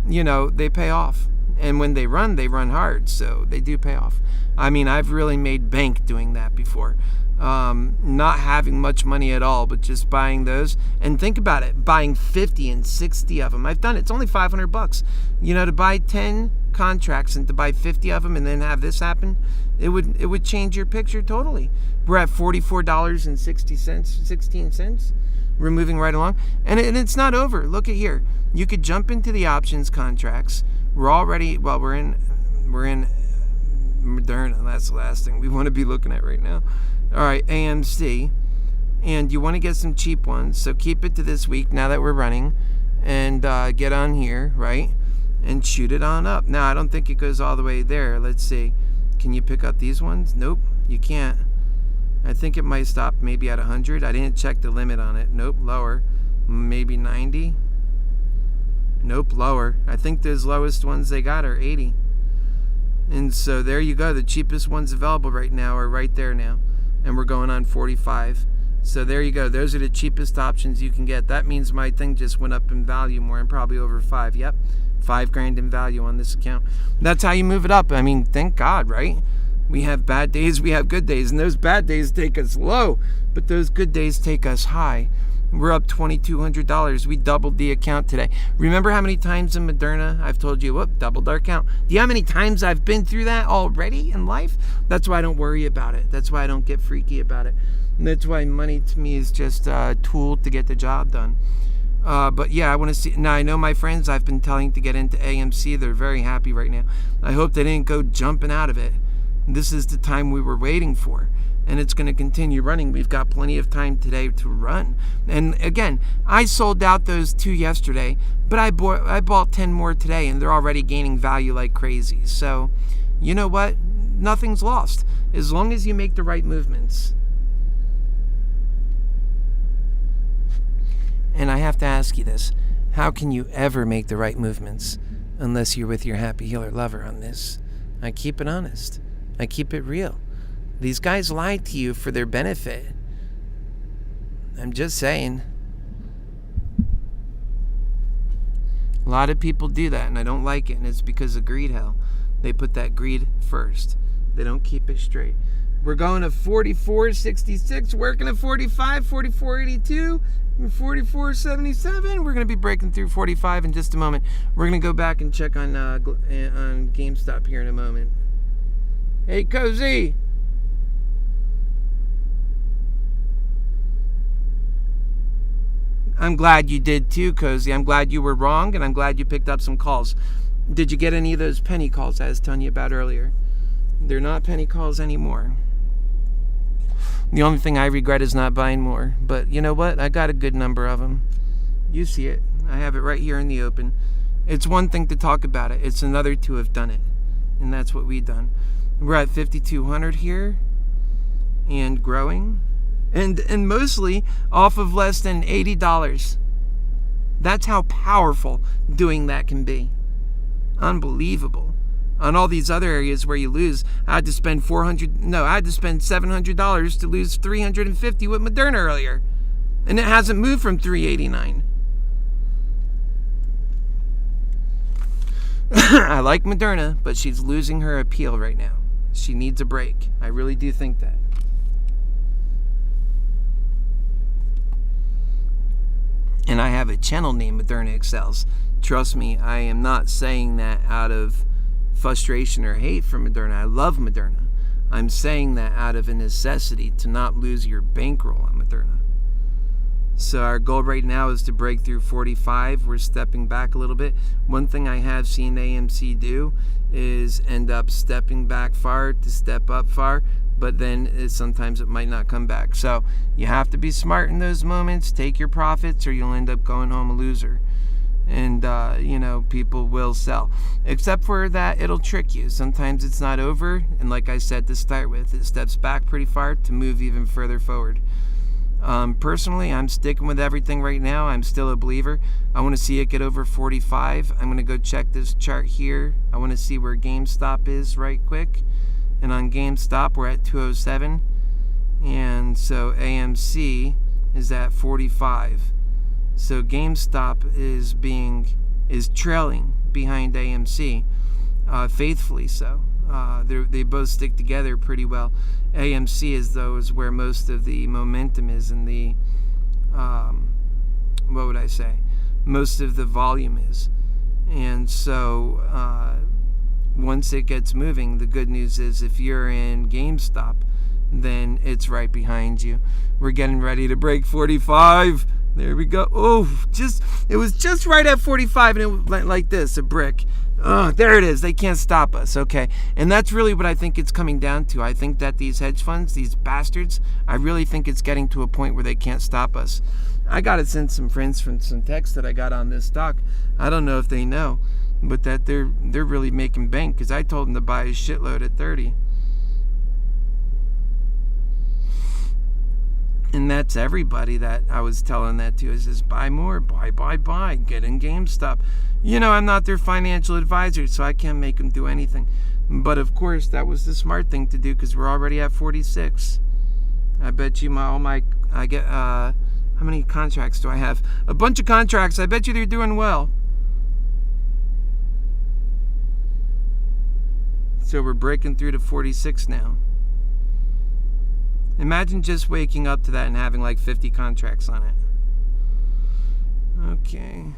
they pay off. And when they run hard. So they do pay off. I mean, I've really made bank doing that before. Not having much money at all, but just buying those. And think about it, buying 50 and 60 of them. I've done it. It's only $500. To buy 10 contracts and to buy 50 of them and then have this happen, it would change your picture totally. We're at $44.60, 16 cents. We're moving right along. And it's not over. Look at here. You could jump into the options contracts. We're in Moderna. That's the last thing we want to be looking at right now. All right, AMC, and you want to get some cheap ones, so keep it to this week now that we're running, and get on here, right, and shoot it on up. Now, I don't think it goes all the way there. Let's see. Can you pick up these ones? Nope, you can't. I think it might stop maybe at 100. I didn't check the limit on it. Nope, lower. Maybe 90. Nope, lower. I think those lowest ones they got are 80. And so there you go. The cheapest ones available right now are right there now. And we're going on 45. So there you go. Those are the cheapest options you can get. That means my thing just went up in value more and probably over 5. Yep, $5,000 in value on this account. That's how you move it up. I mean, thank God, right? We have bad days, we have good days, and those bad days take us low, but those good days take us high. We're up $2,200. We doubled the account today. Remember how many times in Moderna I've told you, whoop, doubled our account? Do you know how many times I've been through that already in life? That's why I don't worry about it. That's why I don't get freaky about it. And that's why money to me is just a tool to get the job done. But yeah, I want to see. Now, I know my friends I've been telling to get into AMC. They're very happy right now. I hope they didn't go jumping out of it. This is the time we were waiting for. And it's going to continue running. We've got plenty of time today to run. And again, I sold out those 2 yesterday, but I bought 10 more today, and they're already gaining value like crazy. So, you know what? Nothing's lost as long as you make the right movements. And I have to ask you this. How can you ever make the right movements unless you're with your Happy Healer lover on this? I keep it honest. I keep it real. These guys lie to you for their benefit. I'm just saying. A lot of people do that, and I don't like it, and it's because of greed hell. They put that greed first. They don't keep it straight. We're going to 44.66, working at 45, 44.82, 44.77. We're going to be breaking through 45 in just a moment. We're going to go back and check on GameStop here in a moment. Hey, Cozy. I'm glad you did too, Cozy. I'm glad you were wrong, and I'm glad you picked up some calls. Did you get any of those penny calls I was telling you about earlier? They're not penny calls anymore. The only thing I regret is not buying more. But you know what? I got a good number of them. You see it. I have it right here in the open. It's one thing to talk about it. It's another to have done it. And that's what we've done. We're at 5,200 here. And growing. And mostly off of less than $80. That's how powerful doing that can be. Unbelievable. On all these other areas where you lose, I had to spend $700 to lose $350 with Moderna earlier. And it hasn't moved from $389. I like Moderna, but she's losing her appeal right now. She needs a break. I really do think that. And I have a channel named Moderna Excels. Trust me, I am not saying that out of frustration or hate for Moderna. I love Moderna. I'm saying that out of a necessity to not lose your bankroll on Moderna. So our goal right now is to break through 45. We're stepping back a little bit. One thing I have seen AMC do is end up stepping back far to step up far, but then sometimes it might not come back. So you have to be smart in those moments. Take your profits or you'll end up going home a loser. And, people will sell. Except for that, it'll trick you. Sometimes it's not over. And like I said to start with, it steps back pretty far to move even further forward. Personally, I'm sticking with everything right now. I'm still a believer. I want to see it get over 45. I'm going to go check this chart here. I want to see where GameStop is right quick. And on GameStop, we're at 207. And so AMC is at 45. So GameStop is trailing behind AMC, faithfully so. They both stick together pretty well. AMC is where most of the momentum is, and the most of the volume is. And so once it gets moving, the good news is if you're in GameStop, then it's right behind you. We're getting ready to break 45. There we go. Oh, it was just right at 45, and it went like this, a brick. Oh, there it is. They can't stop us. Okay. And that's really what I think it's coming down to. I think that these hedge funds, these bastards, I really think it's getting to a point where they can't stop us. I got to send some friends from some texts that I got on this stock. I don't know if they know, but that they're really making bank, because I told them to buy a shitload at 30. And that's everybody that I was telling that to. Is just buy more, buy, get in GameStop. I'm not their financial advisor, so I can't make them do anything. But of course, that was the smart thing to do, because we're already at 46. I bet you how many contracts do I have? A bunch of contracts. I bet you they're doing well. So we're breaking through to 46 now. Imagine just waking up to that and having like 50 contracts on it. Okay.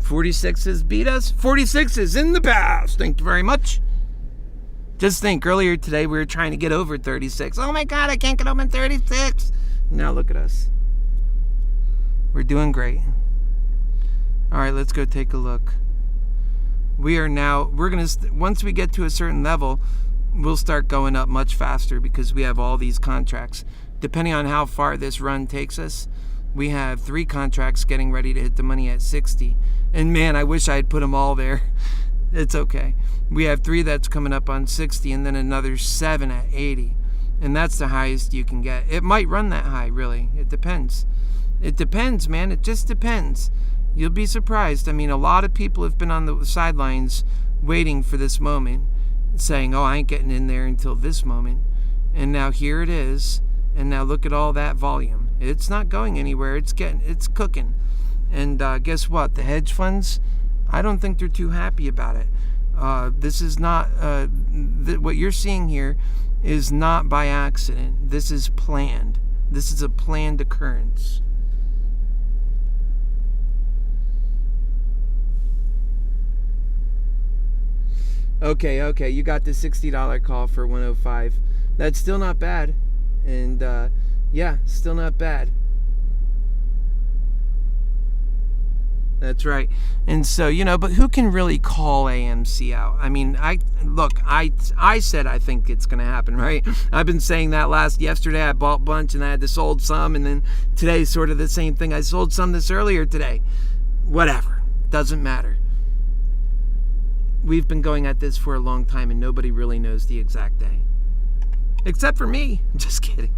'46s beat us. 46 is in the past. Thank you very much. Just think, earlier today we were trying to get over 36. Oh my God, I can't get over 36. Now look at us. We're doing great. All right, let's go take a look. Once we get to a certain level, we'll start going up much faster, because we have all these contracts. Depending on how far this run takes us, we have 3 contracts getting ready to hit the money at 60. And man, I wish I had put them all there. It's okay. We have 3 that's coming up on 60, and then another 7 at 80. And that's the highest you can get. It might run that high, really. It depends. It depends, man. It just depends. You'll be surprised. I mean, a lot of people have been on the sidelines waiting for this moment, saying, oh, I ain't getting in there until this moment. And now here it is. And now look at all that volume. It's not going anywhere. It's cooking. And guess what? The hedge funds, I don't think they're too happy about it. This is not, what you're seeing here is not by accident. This is planned. This is a planned occurrence. Okay. You got the $60 call for 105. That's still not bad. And yeah, still not bad. That's right. And so, but who can really call AMC out? I mean, I said I think it's going to happen, right? I've been saying that yesterday I bought a bunch and I had to sold some, and then today sort of the same thing. I sold some this earlier today. Whatever. Doesn't matter. We've been going at this for a long time and nobody really knows the exact day. Except for me. Just kidding.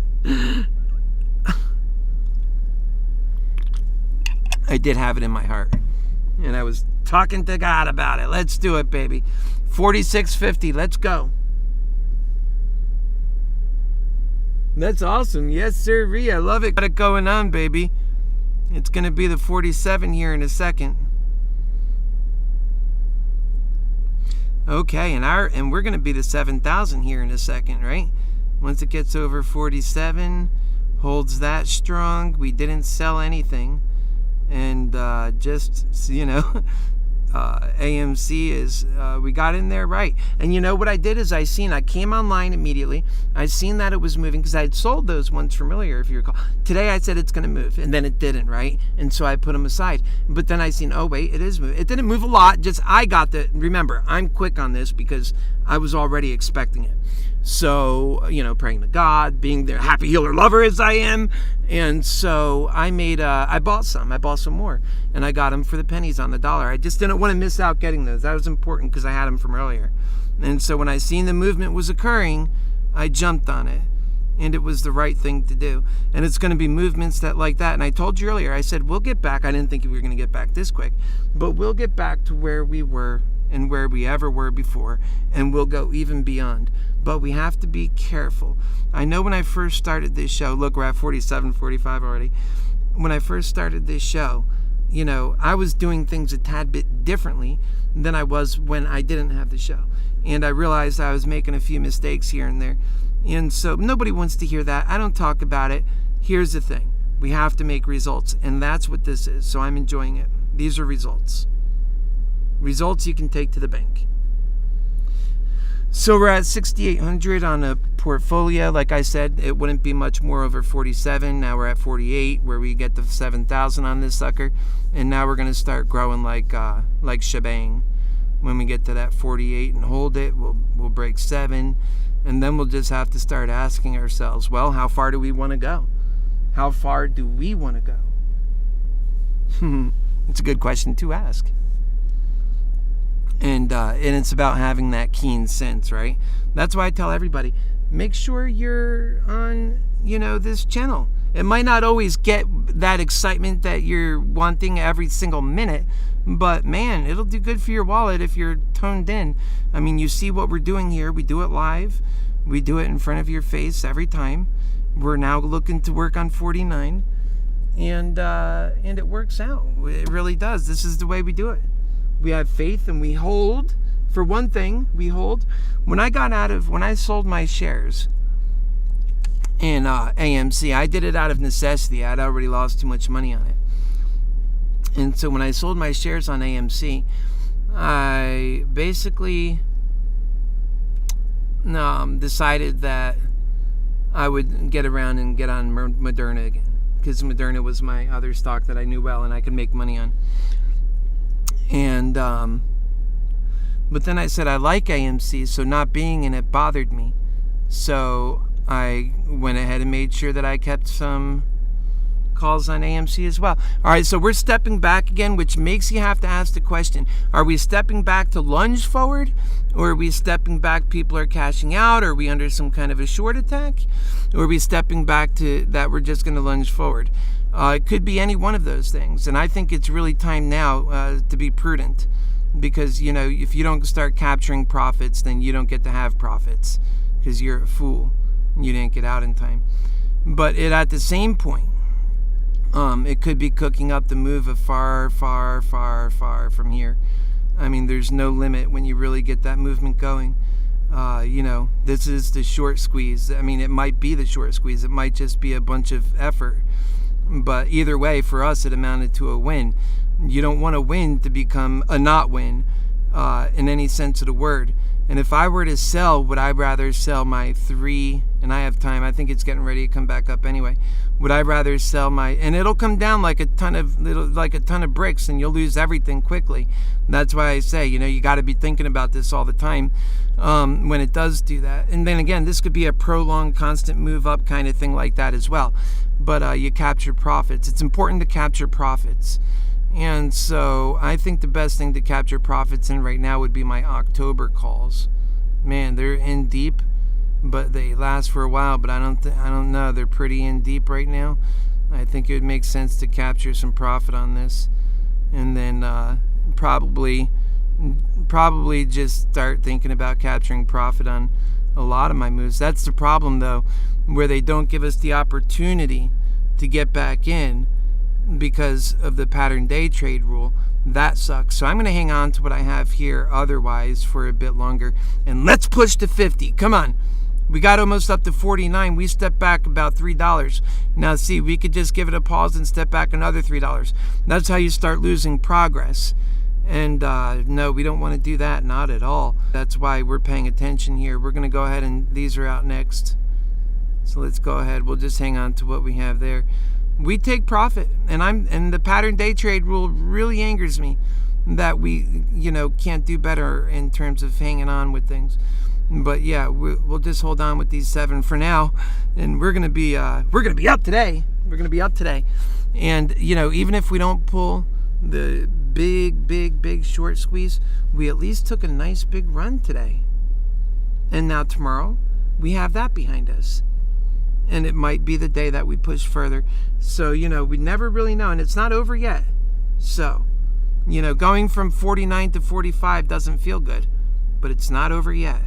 I did have it in my heart. And I was talking to God about it. Let's do it, baby. 46.50. Let's go. That's awesome. Yes, sir. I love it. Got it going on, baby. It's going to be the 47 here in a second. Okay, and we're going to be the 7,000 here in a second, right? Once it gets over 47, holds that strong. We didn't sell anything. And just, AMC is, we got in there right. And what I did is I came online immediately. I seen that it was moving because I had sold those ones from earlier, if you recall. Today I said it's going to move, and then it didn't, right? And so I put them aside. But then I seen, oh, wait, it is moving. It didn't move a lot. Remember, I'm quick on this because I was already expecting it. So, praying to God, being the happy healer lover as I am. And so I bought some more, and I got them for the pennies on the dollar. I just didn't want to miss out getting those. That was important because I had them from earlier. And so when I seen the movement was occurring, I jumped on it, and it was the right thing to do. And it's going to be movements like that. And I told you earlier, I said, we'll get back. I didn't think we were going to get back this quick, but we'll get back to where we were and where we ever were before, and we'll go even beyond. But we have to be careful. I know when I first started this show, look, we're at 47, 45 already. When I first started this show, I was doing things a tad bit differently than I was when I didn't have the show. And I realized I was making a few mistakes here and there. And so nobody wants to hear that. I don't talk about it. Here's the thing. We have to make results, and that's what this is. So I'm enjoying it. These are results. Results you can take to the bank. So we're at 6,800 on a portfolio. Like I said, it wouldn't be much more over 47. Now we're at 48, where we get the 7,000 on this sucker, and now we're gonna start growing like shebang. When we get to that 48 and hold it, we'll break 7, and then we'll just have to start asking ourselves, well, how far do we want to go? How far do we want to go? It's a good question to ask. And it's about having that keen sense, right? That's why I tell everybody, make sure you're on, this channel. It might not always get that excitement that you're wanting every single minute, but man, it'll do good for your wallet if you're toned in. I mean, you see what we're doing here. We do it live. We do it in front of your face every time. We're now looking to work on 49, and it works out. It really does. This is the way we do it. We have faith and we hold. For one thing, we hold. When I sold my shares in AMC, I did it out of necessity. I'd already lost too much money on it. And so when I sold my shares on AMC, I basically decided that I would get around and get on Moderna again, because Moderna was my other stock that I knew well and I could make money on. And but then I said I like AMC, so not being in it bothered me. So I went ahead and made sure that I kept some calls on AMC as well. All right, so we're stepping back again, which makes you have to ask the question, are we stepping back to lunge forward, or are we stepping back, people are cashing out, or are we under some kind of a short attack, or are we stepping back to that we're just going to lunge forward? It could be any one of those things, and I think it's really time now to be prudent, because if you don't start capturing profits, then you don't get to have profits, because you're a fool. You didn't get out in time. But at the same point, it could be cooking up the move of far, far, far, far from here. I mean, there's no limit when you really get that movement going. This is the short squeeze. I mean, it might be the short squeeze. It might just be a bunch of effort. But either way, for us, it amounted to a win. You don't want a win to become a not win in any sense of the word. And if I were to sell, would I rather sell my 3, and I have time, I think it's getting ready to come back up anyway. Would I rather sell my, and it'll come down like a ton of bricks, and you'll lose everything quickly. That's why I say, you got to be thinking about this all the time when it does do that. And then again, this could be a prolonged, constant move up kind of thing like that as well. But you capture profits. It's important to capture profits. And so I think the best thing to capture profits in right now would be my October calls. Man, they're in deep, but they last for a while. But I don't know. They're pretty in deep right now. I think it would make sense to capture some profit on this, and then probably just start thinking about capturing profit on a lot of my moves. That's the problem, though, where they don't give us the opportunity to get back in because of the pattern day trade rule. That sucks. So I'm going to hang on to what I have here otherwise for a bit longer. And let's push to 50. Come on. We got almost up to 49. We stepped back about $3. Now see, we could just give it a pause and step back another $3. That's how you start losing progress. And no, we don't want to do that. Not at all. That's why we're paying attention here. We're going to go ahead, and these are out next. So let's go ahead. We'll just hang on to what we have there. We take profit, and the pattern day trade rule really angers me that we can't do better in terms of hanging on with things. But yeah, we'll just hold on with these 7 for now, and we're gonna be up today. We're gonna be up today, and even if we don't pull the big short squeeze, we at least took a nice big run today. And now tomorrow we have that behind us. And it might be the day that we push further. So, we never really know. And it's not over yet. So, going from 49 to 45 doesn't feel good. But it's not over yet.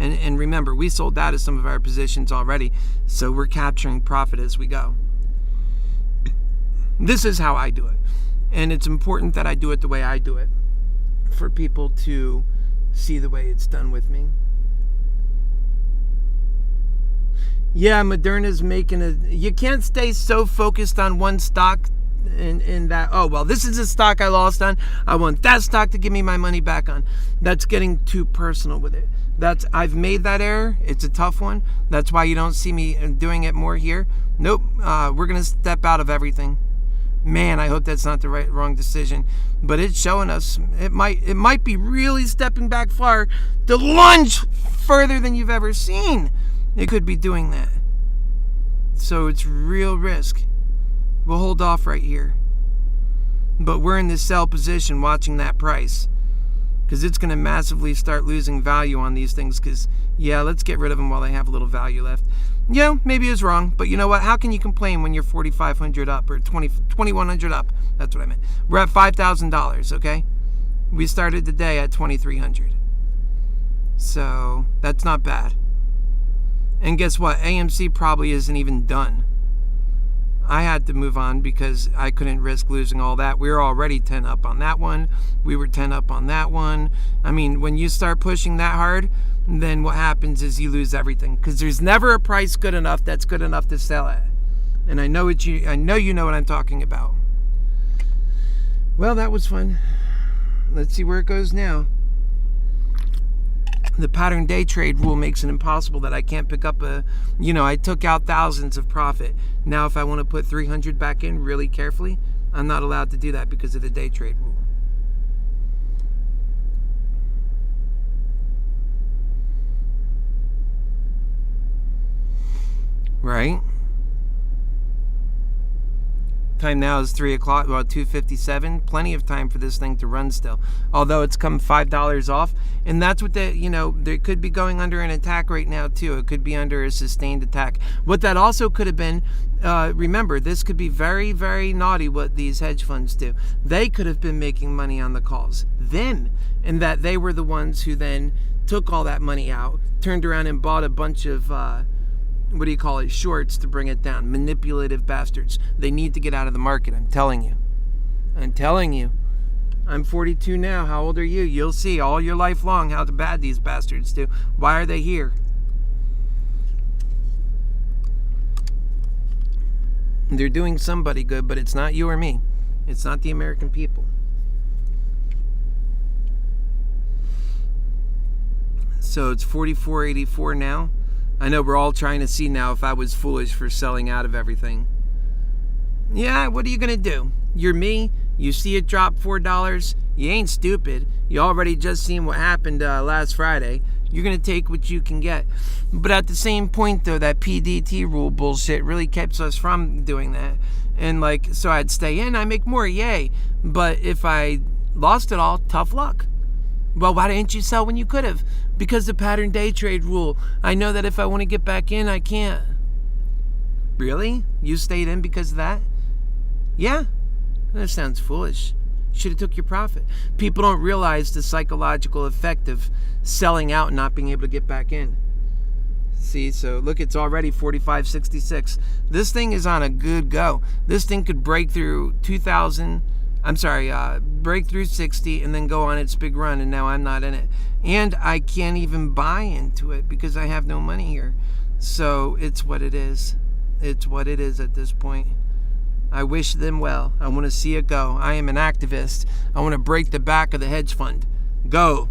And remember, we sold out of some of our positions already. So we're capturing profit as we go. This is how I do it. And it's important that I do it the way I do it, for people to see the way it's done with me. Yeah, Moderna's making you can't stay so focused on one stock in that, oh, well, this is a stock I lost on. I want that stock to give me my money back on. That's getting too personal with it. I've made that error. It's a tough one. That's why you don't see me doing it more here. Nope. We're going to step out of everything. Man, I hope that's not the wrong decision. But it's showing us it might be really stepping back far to lunge further than you've ever seen. It could be doing that. So it's real risk. We'll hold off right here. But we're in this sell position watching that price, because it's going to massively start losing value on these things. Because, yeah, let's get rid of them while they have a little value left. Yeah, maybe it's wrong. But you know what? How can you complain when you're 4,500 up or 2,100 up? That's what I meant. We're at $5,000, okay? We started the day at 2,300. So that's not bad. And guess what? AMC probably isn't even done. I had to move on because I couldn't risk losing all that. We were already 10 up on that one. We were 10 up on that one. I mean, when you start pushing that hard, then what happens is you lose everything, because there's never a price good enough that's good enough to sell at. And I know you know what I'm talking about. Well, that was fun. Let's see where it goes now. The pattern day trade rule makes it impossible that I can't pick up I took out thousands of profit. Now, if I want to put 300 back in really carefully, I'm not allowed to do that because of the day trade rule. Right? Time now is 3 o'clock, about 2:57. Plenty of time for this thing to run still. Although it's come $5 off. And that's what they could be going under an attack right now too. It could be under a sustained attack. What that also could have been, remember, this could be very, very naughty what these hedge funds do. They could have been making money on the calls. Them. And that they were the ones who then took all that money out, turned around and bought a bunch of shorts to bring it down. Manipulative bastards. They need to get out of the market. I'm telling you. I'm 42 now. How old are you? You'll see all your life long how bad these bastards do. Why are they here? They're doing somebody good, but it's not you or me. It's not the American people. So it's 44.84 now. I know we're all trying to see now if I was foolish for selling out of everything. Yeah, what are you gonna do? You're me. You see it drop $4. You ain't stupid. You already just seen what happened last Friday. You're gonna take what you can get. But at the same point, though, that PDT rule bullshit really keeps us from doing that. And like, so I'd stay in, I make more, yay. But if I lost it all, tough luck. Well, why didn't you sell when you could have? Because the pattern day trade rule. I know that if I want to get back in, I can't. Really? You stayed in because of that? Yeah. That sounds foolish. Should have took your profit. People don't realize the psychological effect of selling out and not being able to get back in. See, so look, it's already 45.66. This thing is on a good go. This thing could break through break through 60 and then go on its big run, and now I'm not in it. And I can't even buy into it because I have no money here. So it's what it is. It's what it is at this point. I wish them well. I want to see it go. I am an activist. I want to break the back of the hedge fund. Go.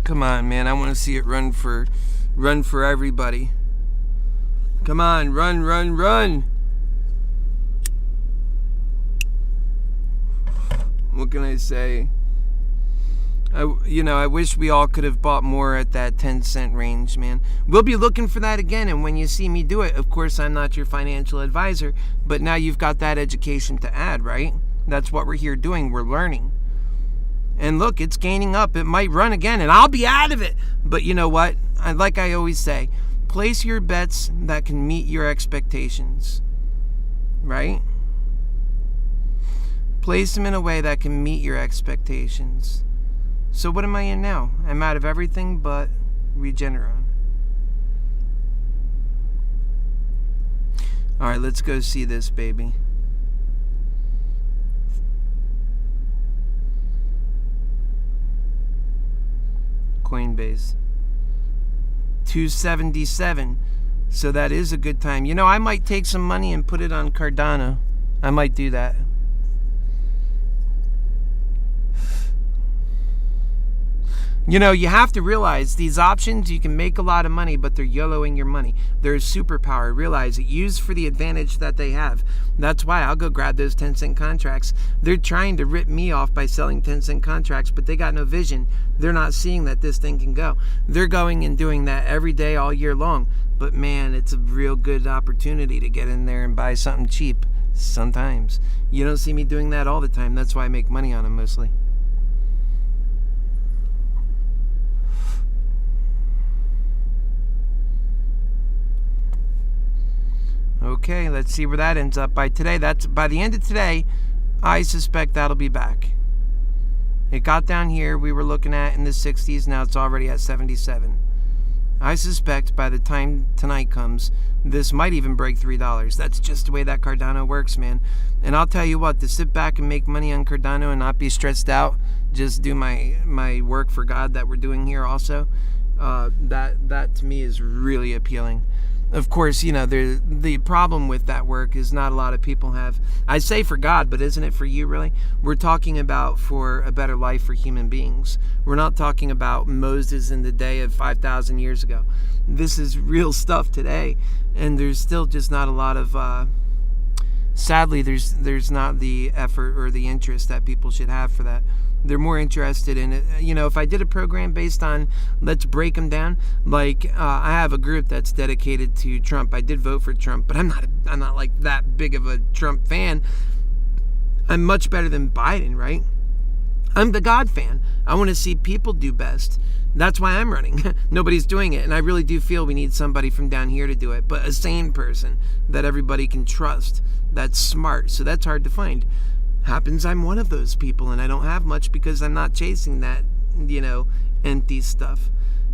Come on, man. I want to see it run for everybody. Come on, run, run, run. What can I say? I wish we all could have bought more at that 10-cent range, man. We'll be looking for that again, and when you see me do it, of course, I'm not your financial advisor, but now you've got that education to add, right? That's what we're here doing. We're learning. And look, it's gaining up. It might run again, and I'll be out of it. But you know what? Like I always say, place your bets that can meet your expectations, right? Place them in a way that can meet your expectations. So what am I in now? I'm out of everything but Regeneron. All right, let's go see this baby. Coinbase. 277. So that is a good time. I might take some money and put it on Cardanoo. I might do that. You have to realize these options, you can make a lot of money, but they're YOLOing your money. They're a superpower. Realize it. Use for the advantage that they have. That's why I'll go grab those 10-cent contracts. They're trying to rip me off by selling 10-cent contracts, but they got no vision. They're not seeing that this thing can go. They're going and doing that every day, all year long. But man, it's a real good opportunity to get in there and buy something cheap sometimes. You don't see me doing that all the time. That's why I make money on them mostly. Okay, let's see where that ends up by today. That's by the end of today. I suspect that'll be back. It got down here. We were looking at in the 60s. Now it's already at 77. I suspect by the time tonight comes, this might even break $3. That's just the way that Cardanoo works, man. And I'll tell you what, to sit back and make money on Cardanoo and not be stressed out, just do my work for God that we're doing here also, that to me is really appealing. Of course, the problem with that work is not a lot of people have. I say for God, but isn't it for you, really? We're talking about for a better life for human beings. We're not talking about Moses in the day of 5,000 years ago. This is real stuff today, and there's still just not a lot of... sadly, there's not the effort or the interest that people should have for that. They're more interested in it. If I did a program based on let's break them down, like I have a group that's dedicated to Trump. I did vote for Trump, but I'm not like that big of a Trump fan. I'm much better than Biden, right? I'm the God fan. I want to see people do best. That's why I'm running. Nobody's doing it, and I really do feel we need somebody from down here to do it, but a sane person that everybody can trust, that's smart. So that's hard to find. Happens I'm one of those people, and I don't have much because I'm not chasing that, empty stuff.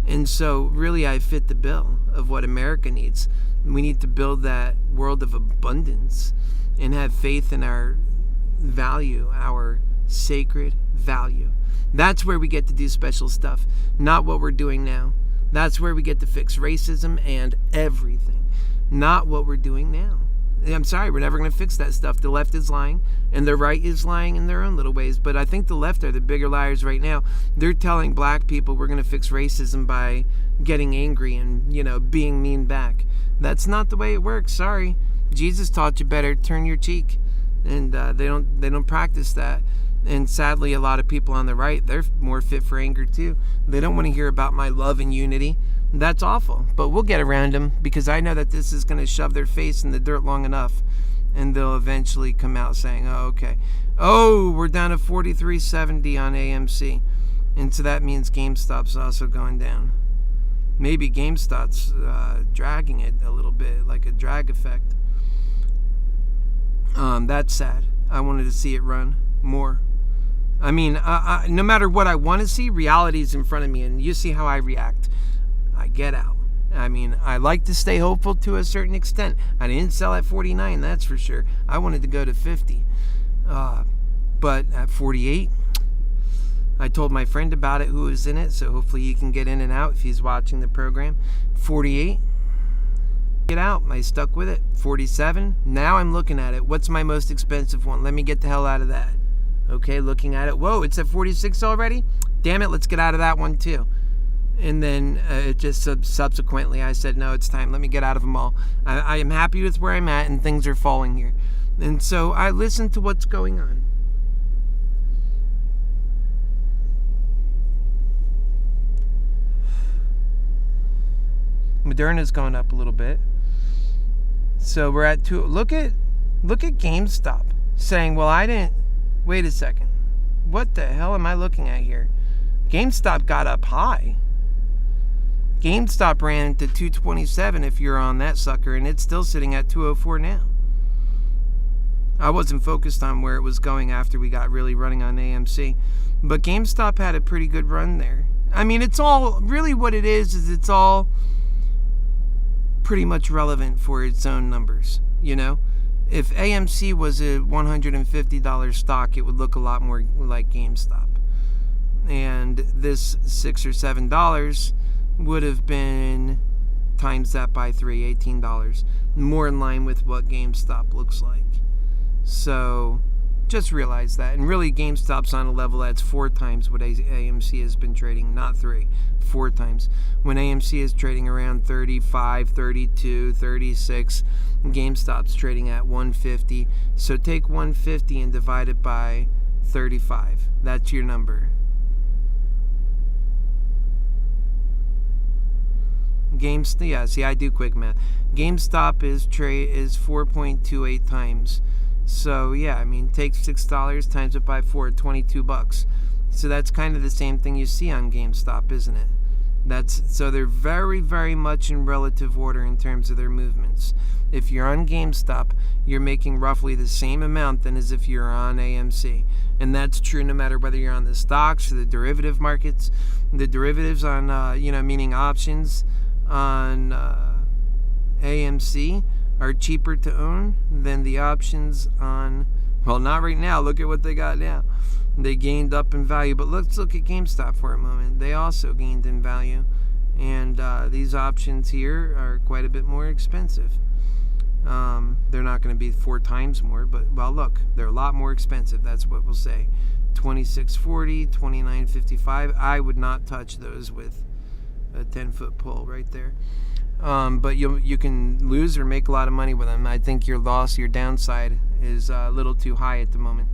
And so really I fit the bill of what America needs. We need to build that world of abundance and have faith in our value, our sacred value. That's where we get to do special stuff, not what we're doing now. That's where we get to fix racism and everything, not what we're doing now. I'm sorry, we're never going to fix that stuff. The left is lying, and the right is lying in their own little ways. But I think the left are the bigger liars right now. They're telling black people we're going to fix racism by getting angry and, being mean back. That's not the way it works. Sorry. Jesus taught you better. Turn your cheek. And they don't practice that. And sadly, a lot of people on the right, they're more fit for anger too. They don't want to hear about my love and unity. That's awful, but we'll get around them because I know that this is going to shove their face in the dirt long enough, and they'll eventually come out saying, oh, okay. Oh, we're down to 43.70 on AMC, and so that means GameStop's also going down. Maybe GameStop's dragging it a little bit, like a drag effect. That's sad. I wanted to see it run more. I mean, no matter what I want to see, reality is in front of me, and you see how I react. I get out. I mean, I like to stay hopeful to a certain extent. I didn't sell at 49, that's for sure. I wanted to go to 50. But at 48, I told my friend about it who was in it, so hopefully he can get in and out if he's watching the program. 48, get out. I stuck with it. 47, now I'm looking at it. What's my most expensive one? Let me get the hell out of that. Okay, looking at it. Whoa, it's at 46 already? Damn it, let's get out of that one too. And then it just subsequently I said, no, it's time. Let me get out of them all. I am happy with where I'm at, and things are falling here. And so I listen to what's going on. Moderna's going up a little bit. So we're at 2. Look at GameStop saying, well, I didn't. Wait a second. What the hell am I looking at here? GameStop got up high. GameStop ran into 227 if you're on that sucker, and it's still sitting at 204 now. I wasn't focused on where it was going after we got really running on AMC. But GameStop had a pretty good run there. I mean, it's all, really what it is it's all pretty much relevant for its own numbers, If AMC was a $150 stock, it would look a lot more like GameStop. And this $6 or $7 would have been times that by 3, $18, more in line with what GameStop looks like. So just realize that. And really, GameStop's on a level that's 4 times what AMC has been trading, not 3, 4 times. When AMC is trading around 35, 32, 36, GameStop's trading at 150. So take 150 and divide it by 35. That's your number. I do quick math. GameStop is 4.28 times. So take $6 times it by 4, $22. So that's kind of the same thing you see on GameStop, isn't it? So they're very, very much in relative order in terms of their movements. If you're on GameStop, you're making roughly the same amount than as if you're on AMC. And that's true no matter whether you're on the stocks or the derivative markets. The derivatives on, meaning options on AMC are cheaper to own than the options on, well, not right now. Look at what they got now. They gained up in value. But let's look at GameStop for a moment. They also gained in value. And these options here are quite a bit more expensive. They're not going to be 4 times more, but, well, look, they're a lot more expensive. That's what we'll say. $26.40, $29.55. I would not touch those with a 10-foot pole right there. But you can lose or make a lot of money with them. I think your downside is a little too high at the moment.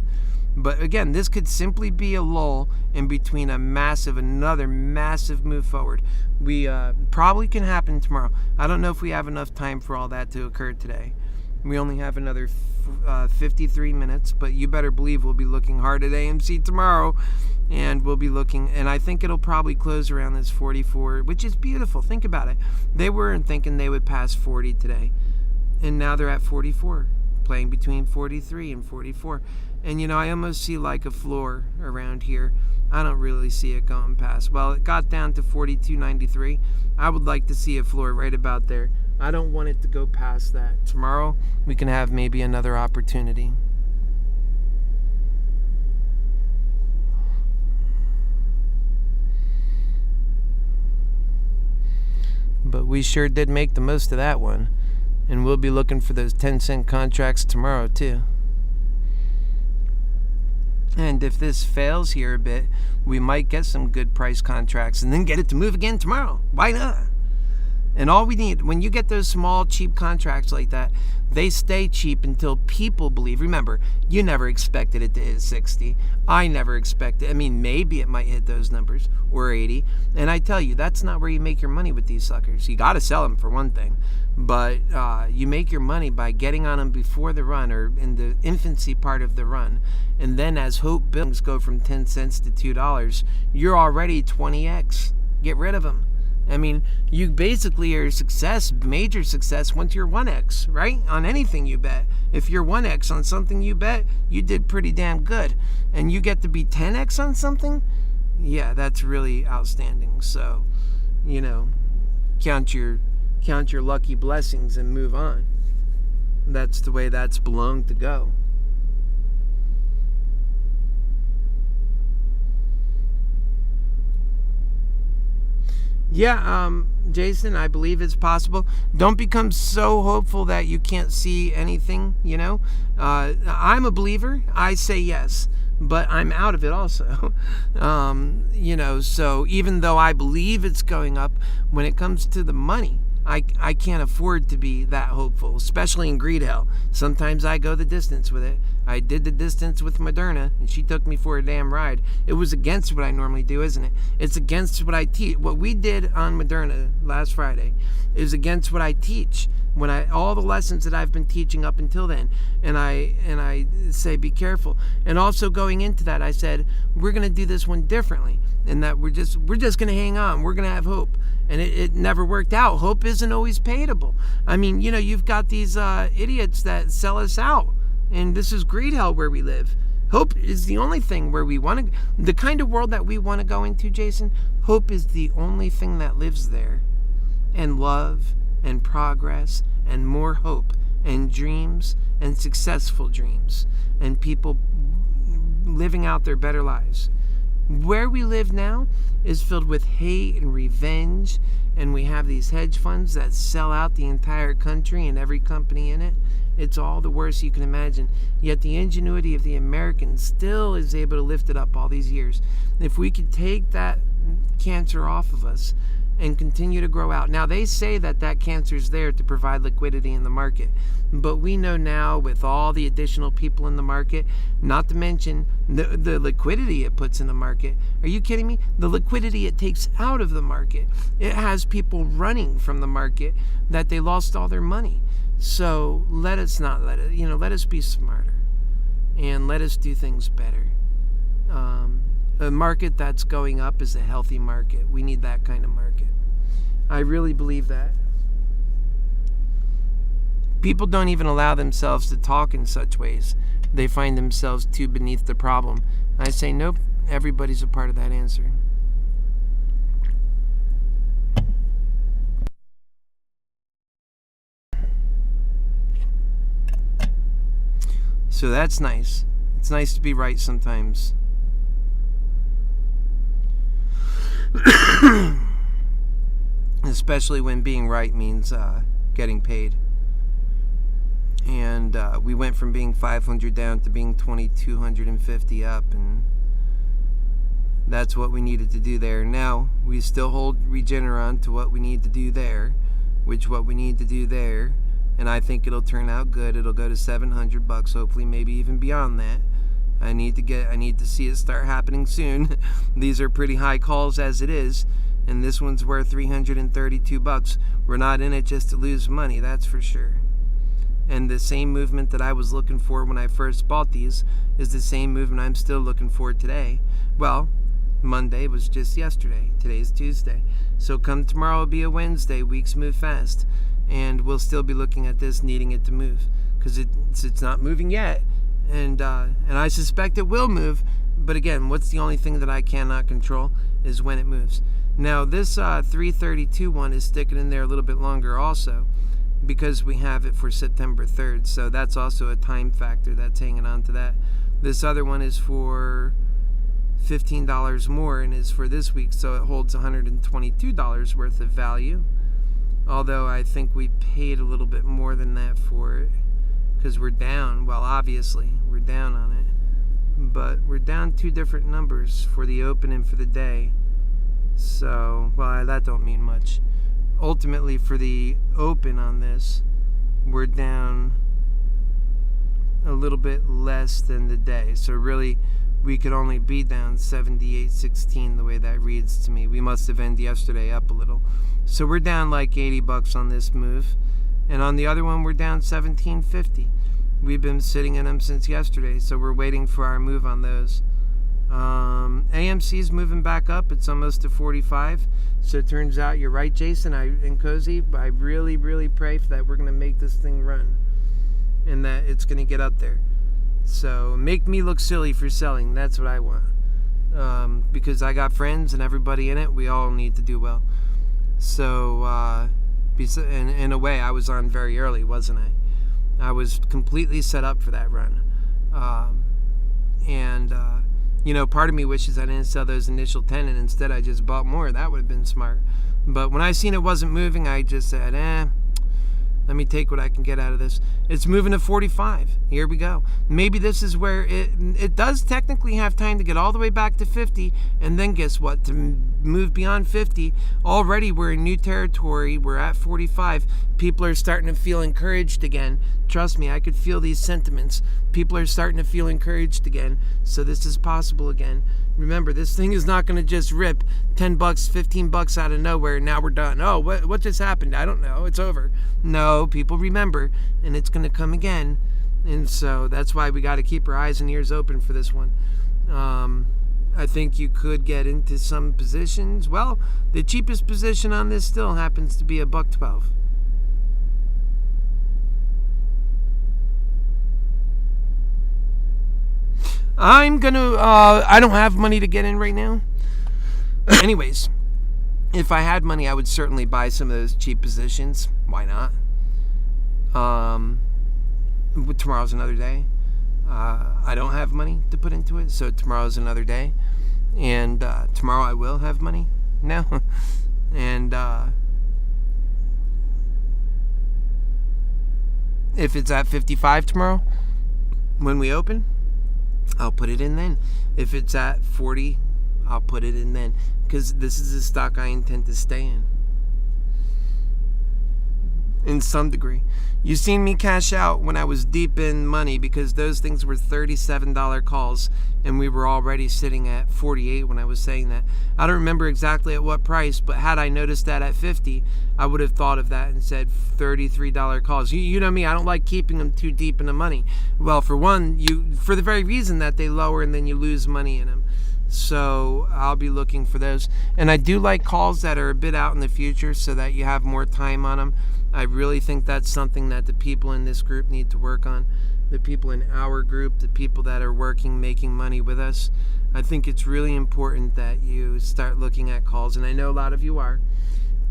But again, this could simply be a lull in between another massive move forward. We probably can happen tomorrow. I don't know if we have enough time for all that to occur today. We only have another 53 minutes, but you better believe we'll be looking hard at AMC tomorrow. And we'll be looking, and I think it'll probably close around this 44, which is beautiful. Think about it. They weren't thinking they would pass 40 today, and now they're at 44, playing between 43 and 44. And, I almost see like a floor around here. I don't really see it going past. Well, it got down to 42.93. I would like to see a floor right about there. I don't want it to go past that. Tomorrow, we can have maybe another opportunity. But we sure did make the most of that one. And we'll be looking for those 10-cent contracts tomorrow, too. And if this fails here a bit, we might get some good price contracts and then get it to move again tomorrow. Why not? And all we need, when you get those small, cheap contracts like that, they stay cheap until people believe. Remember, you never expected it to hit 60. I never expected. I mean, maybe it might hit those numbers or 80. And I tell you, that's not where you make your money with these suckers. You got to sell them for one thing. But you make your money by getting on them before the run or in the infancy part of the run. And then as hope buildings go from 10 cents to $2, you're already 20x. Get rid of them. I mean, you basically are a success, major success, once you're 1x, right? On anything you bet. If you're 1x on something you bet, you did pretty damn good. And you get to be 10x on something? Yeah, that's really outstanding. So, count your lucky blessings and move on. That's the way that's belonged to go. Yeah, Jason, I believe it's possible. Don't become so hopeful that you can't see anything, I'm a believer. I say yes, but I'm out of it also. So even though I believe it's going up, when it comes to the money, I can't afford to be that hopeful, especially in greed hell. Sometimes I go the distance with it. I did the distance with Moderna, and she took me for a damn ride. It was against what I normally do, isn't it? It's against what I teach. What we did on Moderna last Friday is against what I teach. All the lessons that I've been teaching up until then, and I say be careful. And also going into that, I said we're going to do this one differently, and that we're just going to hang on. We're going to have hope. And it never worked out. Hope isn't always palatable. I mean, you've got these idiots that sell us out. And this is greed hell where we live. Hope is the only thing where we want to... The kind of world that we want to go into, Jason, hope is the only thing that lives there. And love and progress and more hope and dreams and successful dreams. And people living out their better lives. Where we live now is filled with hate and revenge, and we have these hedge funds that sell out the entire country and every company in it. It's all the worst you can imagine. Yet the ingenuity of the American still is able to lift it up all these years. If we could take that cancer off of us and continue to grow out. Now, they say that cancer is there to provide liquidity in the market. But we know now with all the additional people in the market, not to mention the liquidity it puts in the market. Are you kidding me? The liquidity it takes out of the market. It has people running from the market that they lost all their money. So let us not let it, let us be smarter and let us do things better. A market that's going up is a healthy market. We need that kind of market. I really believe that. People don't even allow themselves to talk in such ways. They find themselves too beneath the problem. I say, nope, everybody's a part of that answer. So that's nice. It's nice to be right sometimes. Especially when being right means getting paid. And we went from being 500 down to being 2,250 up, and that's what we needed to do there. Now we still hold Regeneron to what we need to do there, and I think it'll turn out good. It'll go to $700, hopefully, maybe even beyond that. I need to see it start happening soon. These are pretty high calls as it is, and this one's worth $332. We're not in it just to lose money, that's for sure. And the same movement that I was looking for when I first bought these is the same movement I'm still looking for today. Well, Monday was just yesterday. Today's Tuesday. So come tomorrow will be a Wednesday. Weeks move fast. And we'll still be looking at this, needing it to move. Because it's not moving yet. and I suspect it will move. But again, what's the only thing that I cannot control is when it moves. Now this 332 one is sticking in there a little bit longer also, because we have it for September 3rd. So that's also a time factor that's hanging on to that. This other one is for $15 more and is for this week, so it holds $122 worth of value. Although I think we paid a little bit more than that for it, because we're down. Well, obviously we're down on it, but we're down 2 different numbers for the open and for the day. So, well, that don't mean much. Ultimately, for the open on this, we're down a little bit less than the day. So really, we could only be down 78.16 the way that reads to me. We must have ended yesterday up a little. So we're down like $80 on this move. And on the other one, we're down $17.50. We've been sitting in them since yesterday, so we're waiting for our move on those. AMC's moving back up. It's almost to 45. So it turns out you're right, Jason and Cozy. I really, really pray for that we're going to make this thing run and that it's going to get up there. So make me look silly for selling. That's what I want. Because I got friends and everybody in it. We all need to do well. So in a way, I was on very early, wasn't I? I was completely set up for that run. Part of me wishes I didn't sell those initial 10 and instead I just bought more. That would have been smart. But when I seen it wasn't moving, I just said, let me take what I can get out of this. It's moving to 45. Here we go. Maybe this is where it does technically have time to get all the way back to 50. And then guess what? To move beyond 50, already we're in new territory. We're at 45. People are starting to feel encouraged again. Trust me, I could feel these sentiments. People are starting to feel encouraged again. So this is possible again. Remember, this thing is not going to just rip $10, $15 out of nowhere. Now we're done. Oh, what just happened? I don't know. It's over. No, people remember, and it's going to come again. And so that's why we got to keep our eyes and ears open for this one. I think you could get into some positions. Well, the cheapest position on this still happens to be $1.12. I don't have money to get in right now. Anyways, if I had money, I would certainly buy some of those cheap positions. Why not? Tomorrow's another day. I don't have money to put into it, so tomorrow's another day. And tomorrow I will have money. No. And if it's at 55 tomorrow, when we open, I'll put it in then. If it's at 40, I'll put it in then. Because this is a stock I intend to stay in some degree. You've seen me cash out when I was deep in money because those things were $37 calls and we were already sitting at 48 when I was saying that. I don't remember exactly at what price, but had I noticed that at 50, I would have thought of that and said $33 calls. You know me, I don't like keeping them too deep in the money. Well, for one, for the very reason that they lower and then you lose money in them. So I'll be looking for those. And I do like calls that are a bit out in the future so that you have more time on them. I really think that's something that the people in this group need to work on. The people in our group, the people that are working, making money with us. I think it's really important that you start looking at calls, and I know a lot of you are,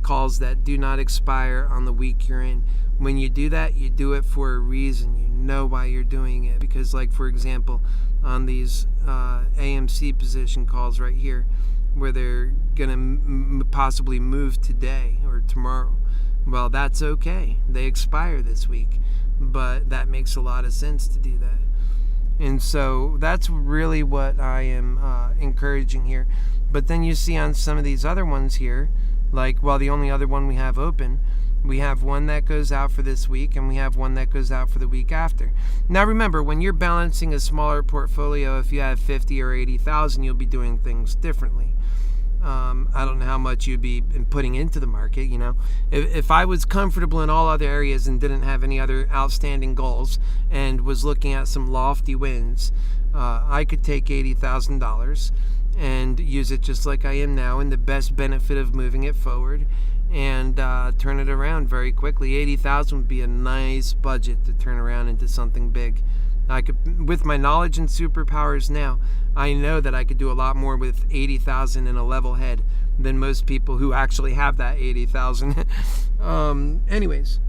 calls that do not expire on the week you're in. When you do that, you do it for a reason. You know why you're doing it. Because, like, for example, on these AMC position calls right here, where they're going to possibly move today or tomorrow, well, that's okay. They expire this week. But that makes a lot of sense to do that. And so that's really what I am encouraging here. But then you see on some of these other ones here, like, well, the only other one we have open, we have one that goes out for this week and we have one that goes out for the week after. Now remember, when you're balancing a smaller portfolio, if you have 50 or 80,000, you'll be doing things differently. I don't know how much you'd be putting into the market, you know. If I was comfortable in all other areas and didn't have any other outstanding goals and was looking at some lofty wins, I could take $80,000 and use it just like I am now in the best benefit of moving it forward and turn it around very quickly. $80,000 would be a nice budget to turn around into something big. I could, with my knowledge and superpowers now, I know that I could do a lot more with 80,000 in a level head than most people who actually have that 80,000. Anyways,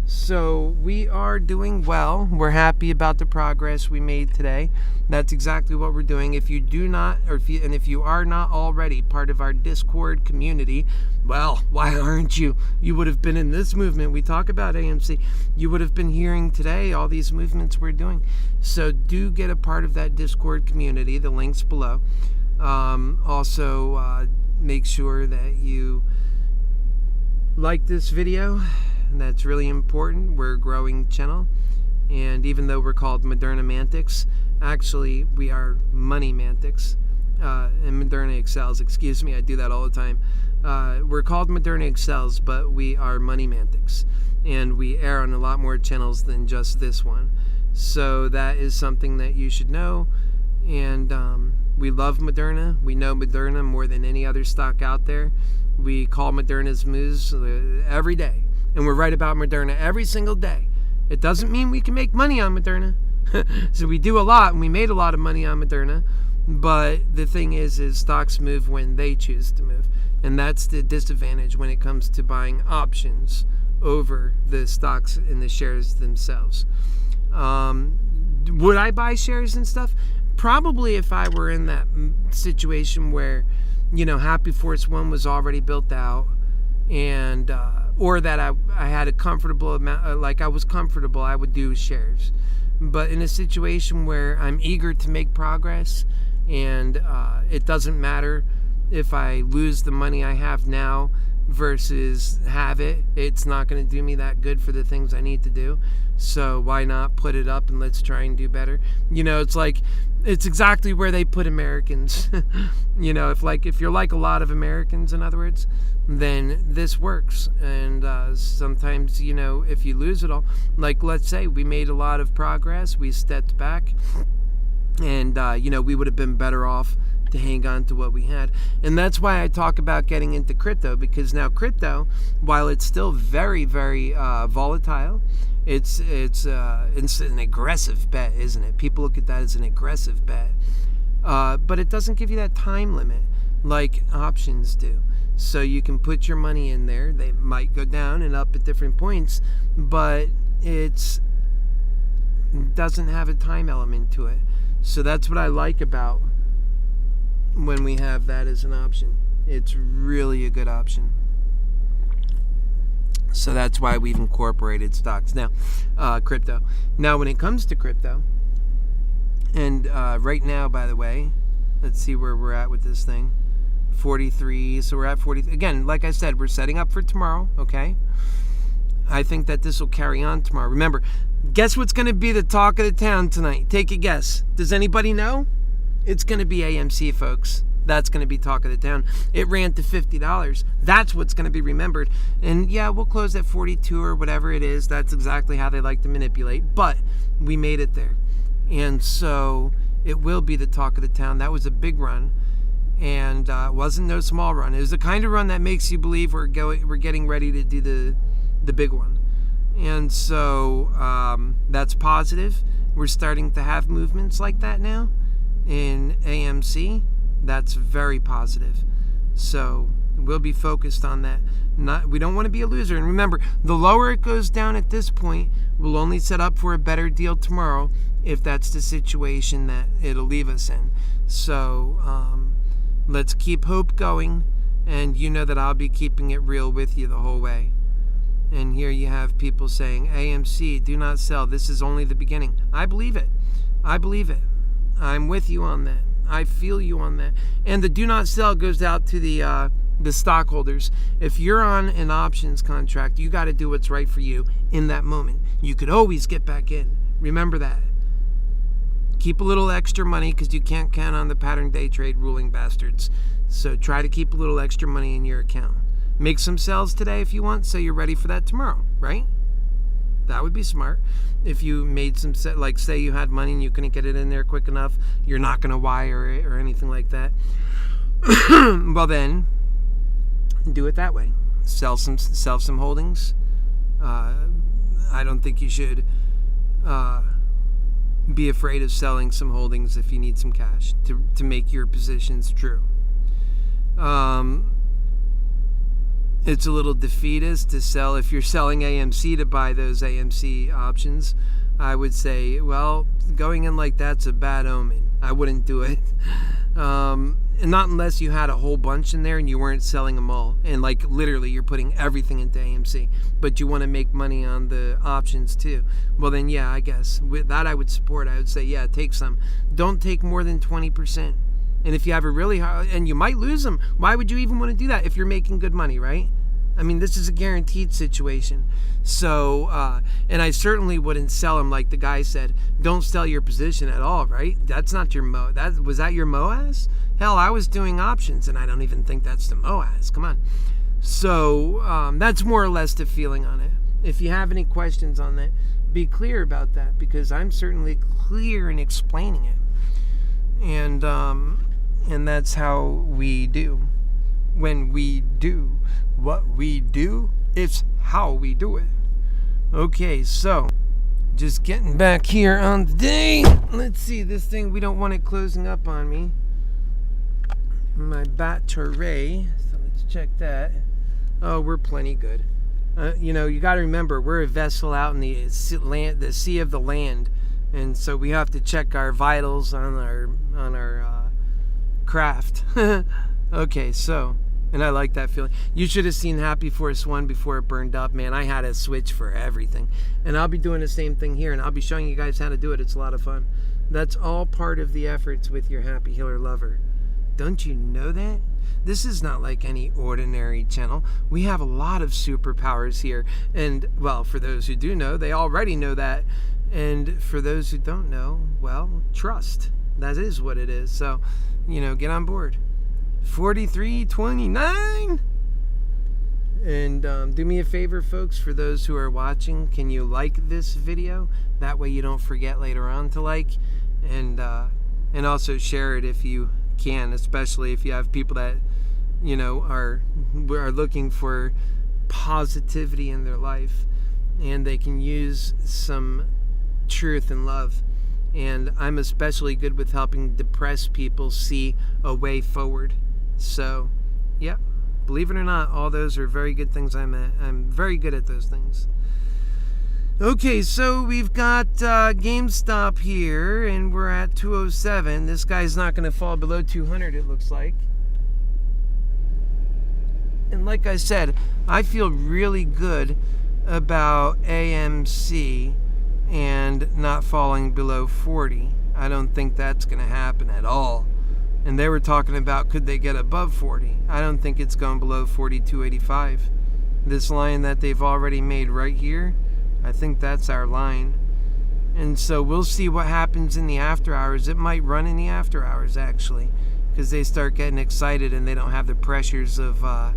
so we are doing well. We're happy about the progress we made today. That's exactly what we're doing. If you do not, if you are not already part of our Discord community, well, why aren't you? You would have been in this movement. We talk about AMC. You would have been hearing today all these movements we're doing. So do get a part of that Discord community. The link's below. Also, make sure that you like this video. That's really important. We're a growing channel, and even though we're called MoneyMantics, actually we are MoneyMantics, and Moderna excels. Excuse me, I do that all the time. We're called Moderna excels, but we are MoneyMantics, and we air on a lot more channels than just this one. So that is something that you should know. And we love Moderna. We know Moderna more than any other stock out there. We call Moderna's moves every day. And we're right about Moderna every single day. It doesn't mean we can make money on Moderna. So we do a lot, and we made a lot of money on Moderna. But the thing is stocks move when they choose to move. And that's the disadvantage when it comes to buying options over the stocks and the shares themselves. Would I buy shares and stuff? Probably if I were in that situation where, Happy Force 1 was already built out, and or that I had a comfortable amount, like I was comfortable, I would do shares. But in a situation where I'm eager to make progress, and it doesn't matter if I lose the money I have now versus have it, it's not going to do me that good for the things I need to do. So why not put it up and let's try and do better? It's exactly where they put Americans. If you're like a lot of Americans, in other words, then this works. And sometimes, if you lose it all, like let's say we made a lot of progress, we stepped back, and we would have been better off to hang on to what we had. And that's why I talk about getting into crypto, because now crypto, while it's still very, very volatile, it's an aggressive bet, isn't it? People look at that as an aggressive bet, but it doesn't give you that time limit like options do. So you can put your money in there. They might go down and up at different points, but it doesn't have a time element to it. So that's what I like about when we have that as an option. It's really a good option. So that's why we've incorporated stocks. Now, crypto. Now, when it comes to crypto, and right now, by the way, let's see where we're at with this thing. 43, so we're at 40. Again, like I said, we're setting up for tomorrow, okay? I think that this will carry on tomorrow. Remember, guess what's going to be the talk of the town tonight? Take a guess. Does anybody know? It's going to be AMC, folks. That's going to be talk of the town. It ran to $50. That's what's going to be remembered. And yeah, we'll close at 42 or whatever it is. That's exactly how they like to manipulate. But we made it there. And so it will be the talk of the town. That was a big run. And it wasn't no small run. It was the kind of run that makes you believe we're getting ready to do the big one. And so that's positive. We're starting to have movements like that now in AMC. That's very positive. So we'll be focused on that. We don't want to be a loser. And remember, the lower it goes down at this point, we'll only set up for a better deal tomorrow if that's the situation that it'll leave us in. So let's keep hope going. And you know that I'll be keeping it real with you the whole way. And here you have people saying, AMC, do not sell. This is only the beginning. I believe it. I believe it. I'm with you on that. I feel you on that. And the do not sell goes out to the stockholders. If you're on an options contract, you got to do what's right for you in that moment. You could always get back in. Remember that. Keep a little extra money because you can't count on the pattern day trade ruling bastards. So try to keep a little extra money in your account. Make some sells today if you want, so you're ready for that tomorrow, right? That would be smart. If you made some, like say you had money and you couldn't get it in there quick enough, you're not going to wire it or anything like that. Well then, do it that way. Sell some holdings. I don't think you should be afraid of selling some holdings if you need some cash to make your positions true. It's a little defeatist to sell. If you're selling AMC to buy those AMC options, I would say, well, going in like that's a bad omen. I wouldn't do it. And not unless you had a whole bunch in there and you weren't selling them all. And like literally you're putting everything into AMC, but you want to make money on the options too. Well then, yeah, I guess with that I would support. I would say, yeah, take some. Don't take more than 20%. And if you have a really high, and you might lose them, why would you even want to do that if you're making good money, right? I mean, this is a guaranteed situation. So, and I certainly wouldn't sell them like the guy said. Don't sell your position at all, right? That's not your was that your MOAS? Hell, I was doing options, and I don't even think that's the MOAS. Come on. So that's more or less the feeling on it. If you have any questions on that, be clear about that, because I'm certainly clear in explaining it. And that's how we do. When we do what we do, it's how we do it. Okay, so just getting back here on the day. Let's see, this thing, we don't want it closing up on me. My battery. So let's check that. Oh, we're plenty good. You got to remember, we're a vessel out in the sea of the land, and so we have to check our vitals on our craft. Okay, so, and I like that feeling. You should have seen Happy Force 1 before it burned up. Man, I had a switch for everything. And I'll be doing the same thing here, and I'll be showing you guys how to do it. It's a lot of fun. That's all part of the efforts with your Happy Healer lover. Don't you know that? This is not like any ordinary channel. We have a lot of superpowers here. And, well, for those who do know, they already know that. And for those who don't know, well, trust. That is what it is. So, get on board. 43.29. And do me a favor, folks, for those who are watching, can you like this video? That way you don't forget later on to like, and also share it if you can, especially if you have people that are looking for positivity in their life, and they can use some truth and love. And I'm especially good with helping depressed people see a way forward. So, yep, believe it or not, all those are very good things I'm very good at those things. Okay, so we've got GameStop here, and we're at 207. This guy's not going to fall below 200, it looks like. And like I said, I feel really good about AMC and not falling below 40. I don't think that's going to happen at all. And they were talking about, could they get above 40? I don't think it's going below 42.85. This line that they've already made right here, I think that's our line. And so we'll see what happens in the after hours. It might run in the after hours, actually, because they start getting excited and they don't have the pressures of, the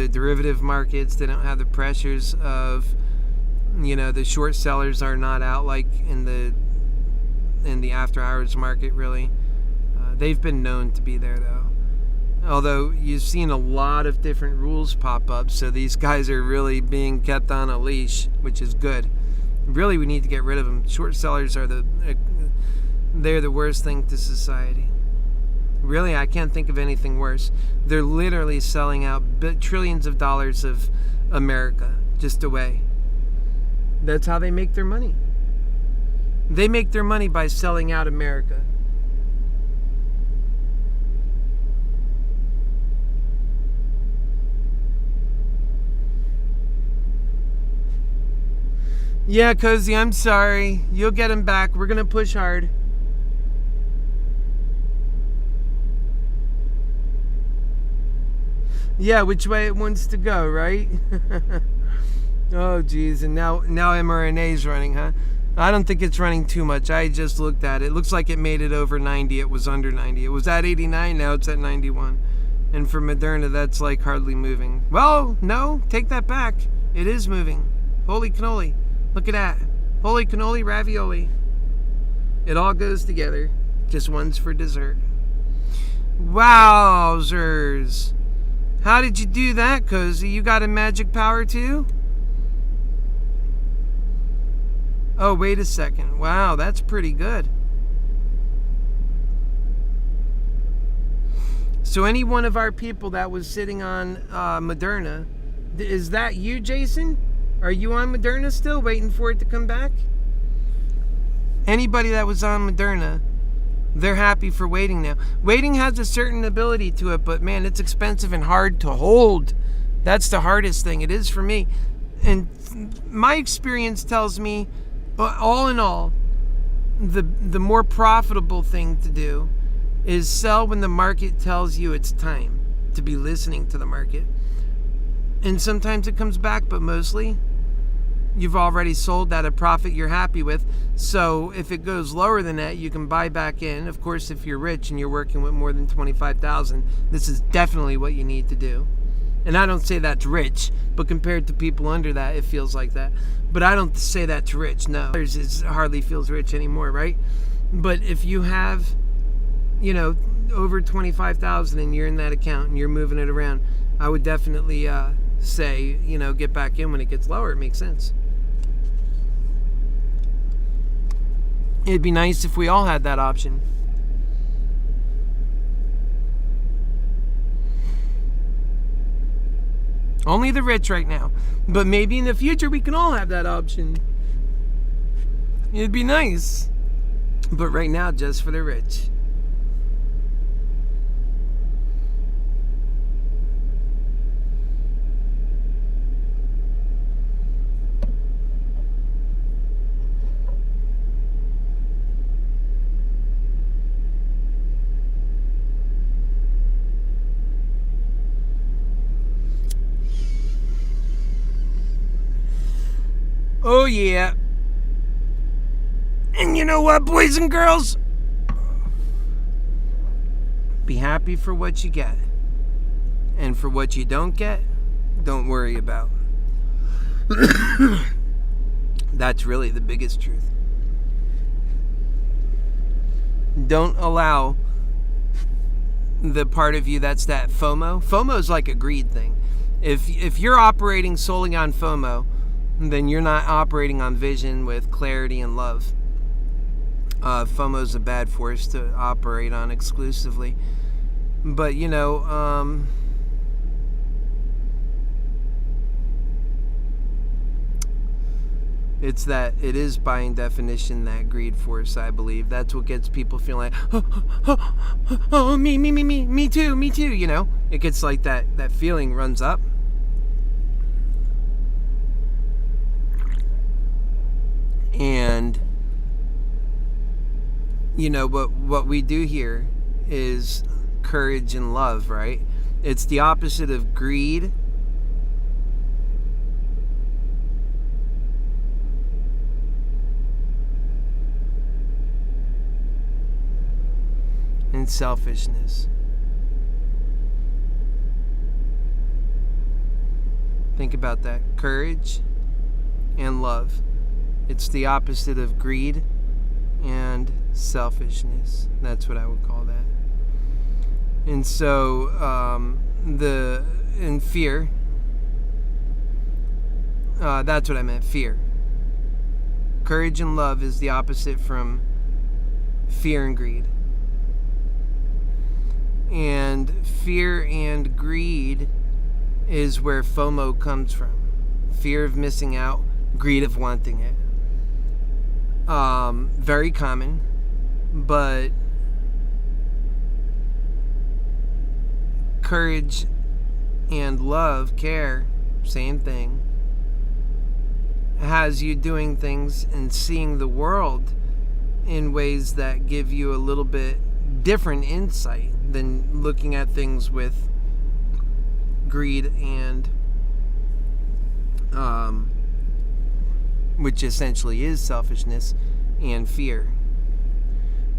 derivative markets. They don't have the pressures of, the short sellers are not out like in the after hours market, really. They've been known to be there, though. Although you've seen a lot of different rules pop up, so these guys are really being kept on a leash, which is good. Really, we need to get rid of them. Short sellers are they're the worst thing to society. Really, I can't think of anything worse. They're literally selling out trillions of dollars of America just away. That's how they make their money. They make their money by selling out America. Yeah, Cozy, I'm sorry. You'll get him back. We're going to push hard. Yeah, which way it wants to go, right? Oh, geez. And now mRNA's running, huh? I don't think it's running too much. I just looked at it. It looks like it made it over 90. It was under 90. It was at 89. Now it's at 91. And for Moderna, that's like hardly moving. Well, no. Take that back. It is moving. Holy cannoli. Look at that. Holy cannoli ravioli. It all goes together. Just one's for dessert. Wowzers. How did you do that, Cozy? You got a magic power too? Oh, wait a second. Wow, that's pretty good. So any one of our people that was sitting on Moderna, is that you, Jason? Are you on Moderna still, waiting for it to come back? Anybody that was on Moderna, they're happy for waiting now. Waiting has a certain ability to it, but man, it's expensive and hard to hold. That's the hardest thing. It is for me. And my experience tells me, all in all, the more profitable thing to do is sell when the market tells you it's time to be listening to the market. And sometimes it comes back, but mostly you've already sold at a profit you're happy with. So if it goes lower than that, you can buy back in. Of course, if you're rich and you're working with more than 25,000, this is definitely what you need to do. And I don't say that's rich, but compared to people under that, it feels like that. But I don't say that to rich, no. It hardly feels rich anymore, right? But if you have, over 25,000 and you're in that account and you're moving it around, I would definitely say, get back in when it gets lower. It makes sense. It'd be nice if we all had that option. Only the rich right now. But maybe in the future we can all have that option. It'd be nice. But right now, just for the rich. Oh, yeah. And you know what, boys and girls? Be happy for what you get. And for what you don't get, don't worry about. That's really the biggest truth. Don't allow the part of you that's that FOMO. FOMO is like a greed thing. If you're operating solely on FOMO, then you're not operating on vision with clarity and love. FOMO is a bad force to operate on exclusively. But, it is by definition that greed force, I believe. That's what gets people feeling like, oh, me too. It gets like that feeling runs up. And, what we do here is courage and love, right? It's the opposite of greed. And selfishness. Think about that. Courage and love. It's the opposite of greed and selfishness. That's what I would call that. And so, in fear, that's what I meant, fear. Courage and love is the opposite from fear and greed. And fear and greed is where FOMO comes from. Fear of missing out, greed of wanting it. Very common, but courage and love, care, same thing, has you doing things and seeing the world in ways that give you a little bit different insight than looking at things with greed and which essentially is selfishness, and fear,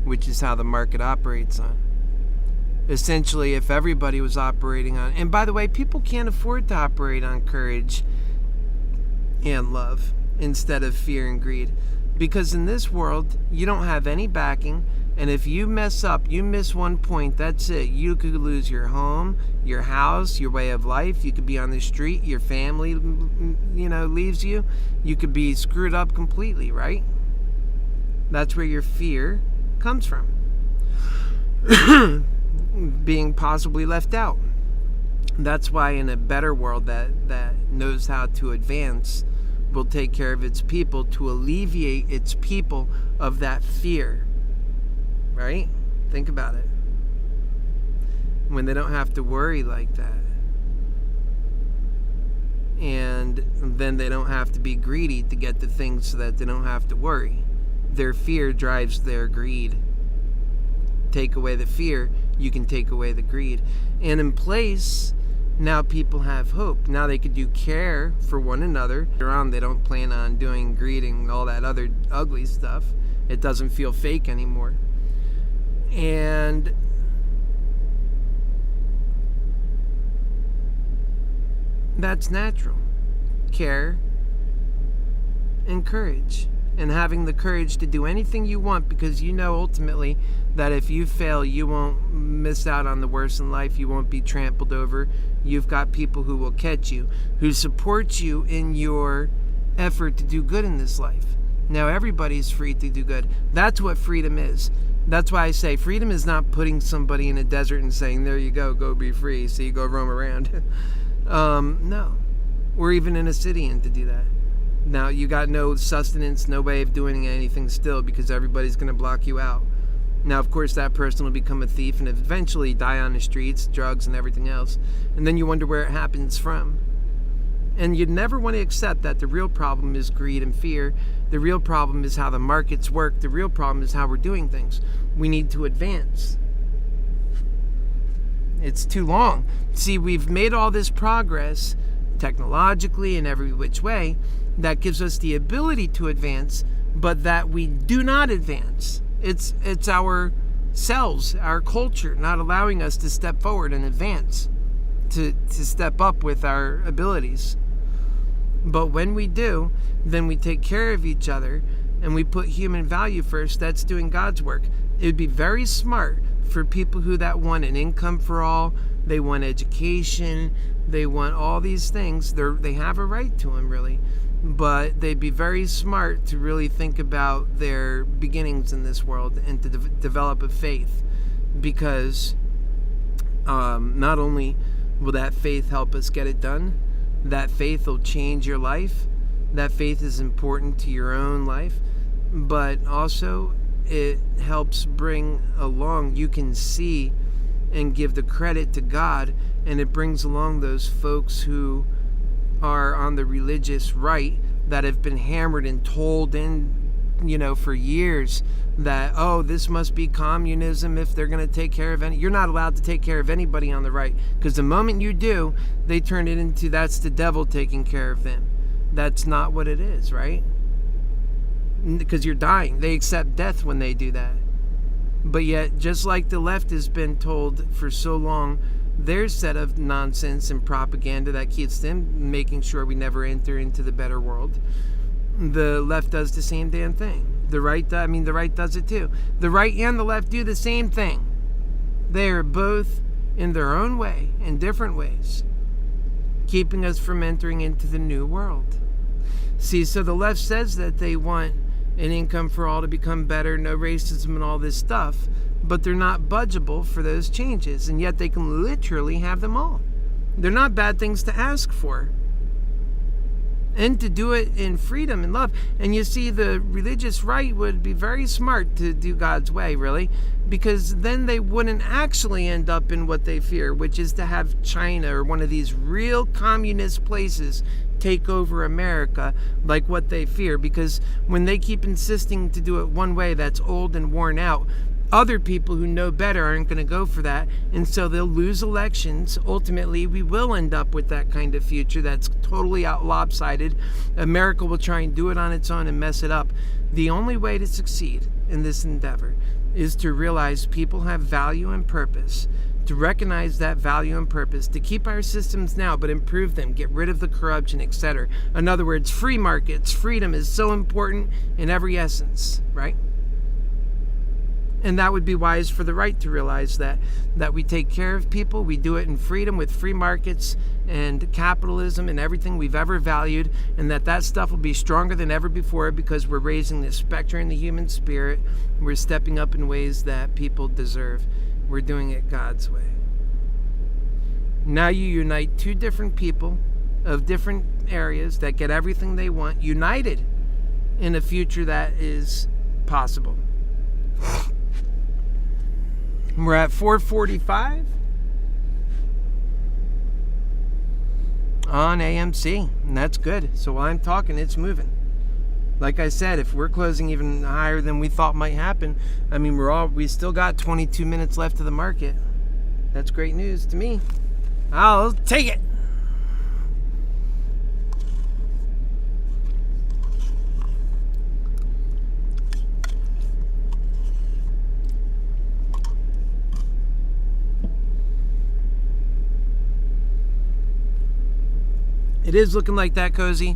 which is how the market operates on. Essentially, if everybody was operating on, and by the way, people can't afford to operate on courage and love instead of fear and greed, because in this world, you don't have any backing, And if you mess up, you miss one point, that's it. You could lose your home, your house, your way of life. You could be on the street. Your family, leaves you. You could be screwed up completely, right? That's where your fear comes from. Being possibly left out. That's why in a better world that knows how to advance will take care of its people to alleviate its people of that fear. Right? Think about it. When they don't have to worry like that. And then they don't have to be greedy to get the things so that they don't have to worry. Their fear drives their greed. Take away the fear, you can take away the greed. And in place, now people have hope. Now they could do care for one another. Later on, they don't plan on doing greed and all that other ugly stuff. It doesn't feel fake anymore. And that's natural. Care and courage. And having the courage to do anything you want, because you know ultimately that if you fail, you won't miss out on the worst in life. You won't be trampled over. You've got people who will catch you, who support you in your effort to do good in this life. Now everybody's free to do good. That's what freedom is. That's why I say freedom is not putting somebody in a desert and saying, there you go be free, so you go roam around. No. Or even in a city and to do that. Now, you got no sustenance, no way of doing anything still because everybody's going to block you out. Now, of course, that person will become a thief and eventually die on the streets, drugs and everything else. And then you wonder where it happens from. And you'd never want to accept that the real problem is greed and fear. The real problem is how the markets work. The real problem is how we're doing things. We need to advance. It's too long. See, we've made all this progress technologically in every which way that gives us the ability to advance, but that we do not advance. It's our selves, our culture, not allowing us to step forward and advance, to step up with our abilities. But when we do, then we take care of each other and we put human value first. That's doing God's work. It would be very smart for people that want an income for all, they want education, they want all these things. They have a right to them, really. But they'd be very smart to really think about their beginnings in this world and to develop a faith. Because not only will that faith help us get it done, that faith will change your life. That faith is important to your own life. But also, it helps bring along, you can see and give the credit to God, and it brings along those folks who are on the religious right that have been hammered and told for years that, oh, this must be communism if they're going to take care of you're not allowed to take care of anybody on the right, because the moment you do, they turn it into that's the devil taking care of them. That's not what it is, right? Because you're dying. They accept death when they do that. But yet, just like the left has been told for so long, their set of nonsense and propaganda that keeps them making sure we never enter into the better world, the left does the same damn thing. The right does it too. The right and the left do the same thing. They are both in their own way, in different ways, keeping us from entering into the new world. See, so the left says that they want an income for all to become better, no racism and all this stuff, but they're not budgeable for those changes, and yet they can literally have them all. They're not bad things to ask for. And to do it in freedom and love. And you see, the religious right would be very smart to do God's way, really, because then they wouldn't actually end up in what they fear, which is to have China or one of these real communist places take over America, like what they fear. Because when they keep insisting to do it one way that's old and worn out, other people who know better aren't going to go for that, and so they'll lose elections. Ultimately, we will end up with that kind of future that's totally lopsided. America will try and do it on its own and mess it up. The only way to succeed in this endeavor is to realize people have value and purpose, to recognize that value and purpose, to keep our systems now but improve them, get rid of the corruption, etc. In other words, free markets, freedom is so important in every essence, right? And that would be wise for the right to realize that we take care of people, we do it in freedom with free markets and capitalism and everything we've ever valued, and that stuff will be stronger than ever before because we're raising the specter in the human spirit. We're stepping up in ways that people deserve. We're doing it God's way. Now you unite two different people of different areas that get everything they want, united in a future that is possible. We're at 4:45 on AMC, and that's good. So while I'm talking, it's moving. Like I said, if we're closing even higher than we thought might happen, I mean, we still got 22 minutes left of the market. That's great news to me. I'll take it. It is looking like that, Cozy.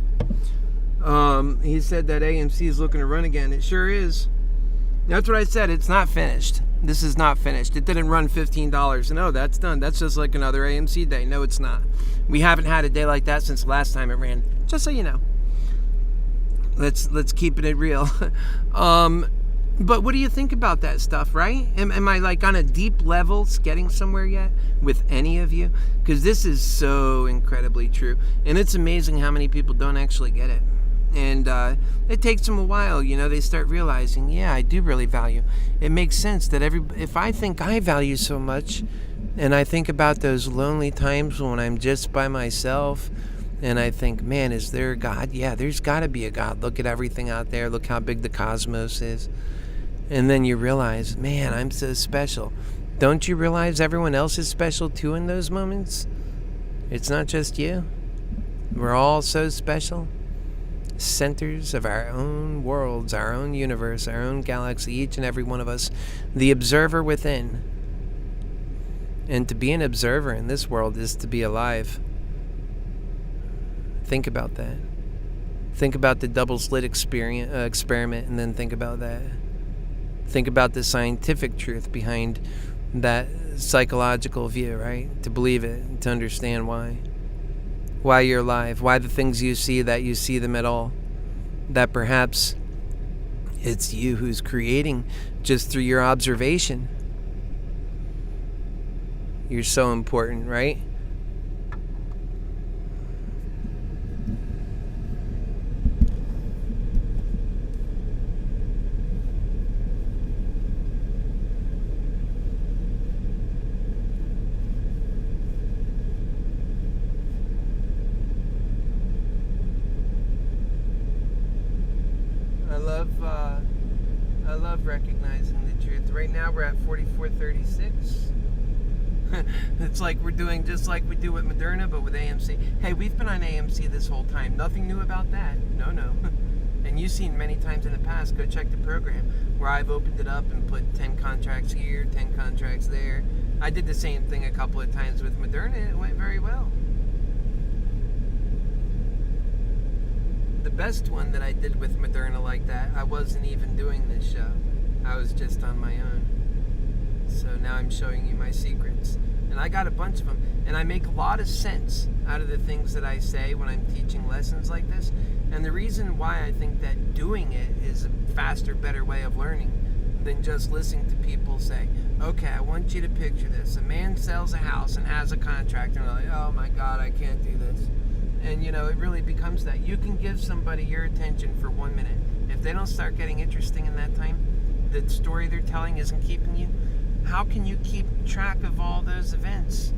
He said that AMC is looking to run again. It sure is. That's what I said. It's not finished. This is not finished. It didn't run $15. No, that's done. That's just like another AMC day. No, it's not. We haven't had a day like that since the last time it ran. Just so you know. Let's keep it real. But what do you think about that stuff, right? Am I like on a deep level getting somewhere yet with any of you? Because this is so incredibly true. And it's amazing how many people don't actually get it. And it takes them a while, you know, they start realizing, yeah, I do really value. It makes sense that if I think I value so much, and I think about those lonely times when I'm just by myself, and I think, man, is there a God? Yeah, there's got to be a God. Look at everything out there. Look how big the cosmos is. And then you realize, man, I'm so special. Don't you realize everyone else is special too in those moments? It's not just you. We're all so special. Centers of our own worlds, our own universe, our own galaxy, each and every one of us. The observer within. And to be an observer in this world is to be alive. Think about that. Think about the double slit experiment, and then think about that. Think about the scientific truth behind that psychological view, right? To believe it, to understand why. Why you're alive. Why the things you see, that you see them at all. That perhaps it's you who's creating just through your observation. You're so important, right? I love recognizing the truth. Right now we're at 44.36. It's like we're doing just like we do with Moderna, but with AMC. Hey, we've been on AMC this whole time. Nothing new about that. No. And you've seen many times in the past, go check the program, where I've opened it up and put 10 contracts here, 10 contracts there. I did the same thing a couple of times with Moderna, and it went very well. The best one that I did with Moderna like that, I wasn't even doing this show. I was just on my own. So now I'm showing you my secrets. And I got a bunch of them. And I make a lot of sense out of the things that I say when I'm teaching lessons like this. And the reason why I think that doing it is a faster, better way of learning than just listening to people say, okay, I want you to picture this. A man sells a house and has a contract, and they're like, oh my God, I can't do this. And, you know, it really becomes that. You can give somebody your attention for 1 minute. If they don't start getting interesting in that time, the story they're telling isn't keeping you, how can you keep track of all those events?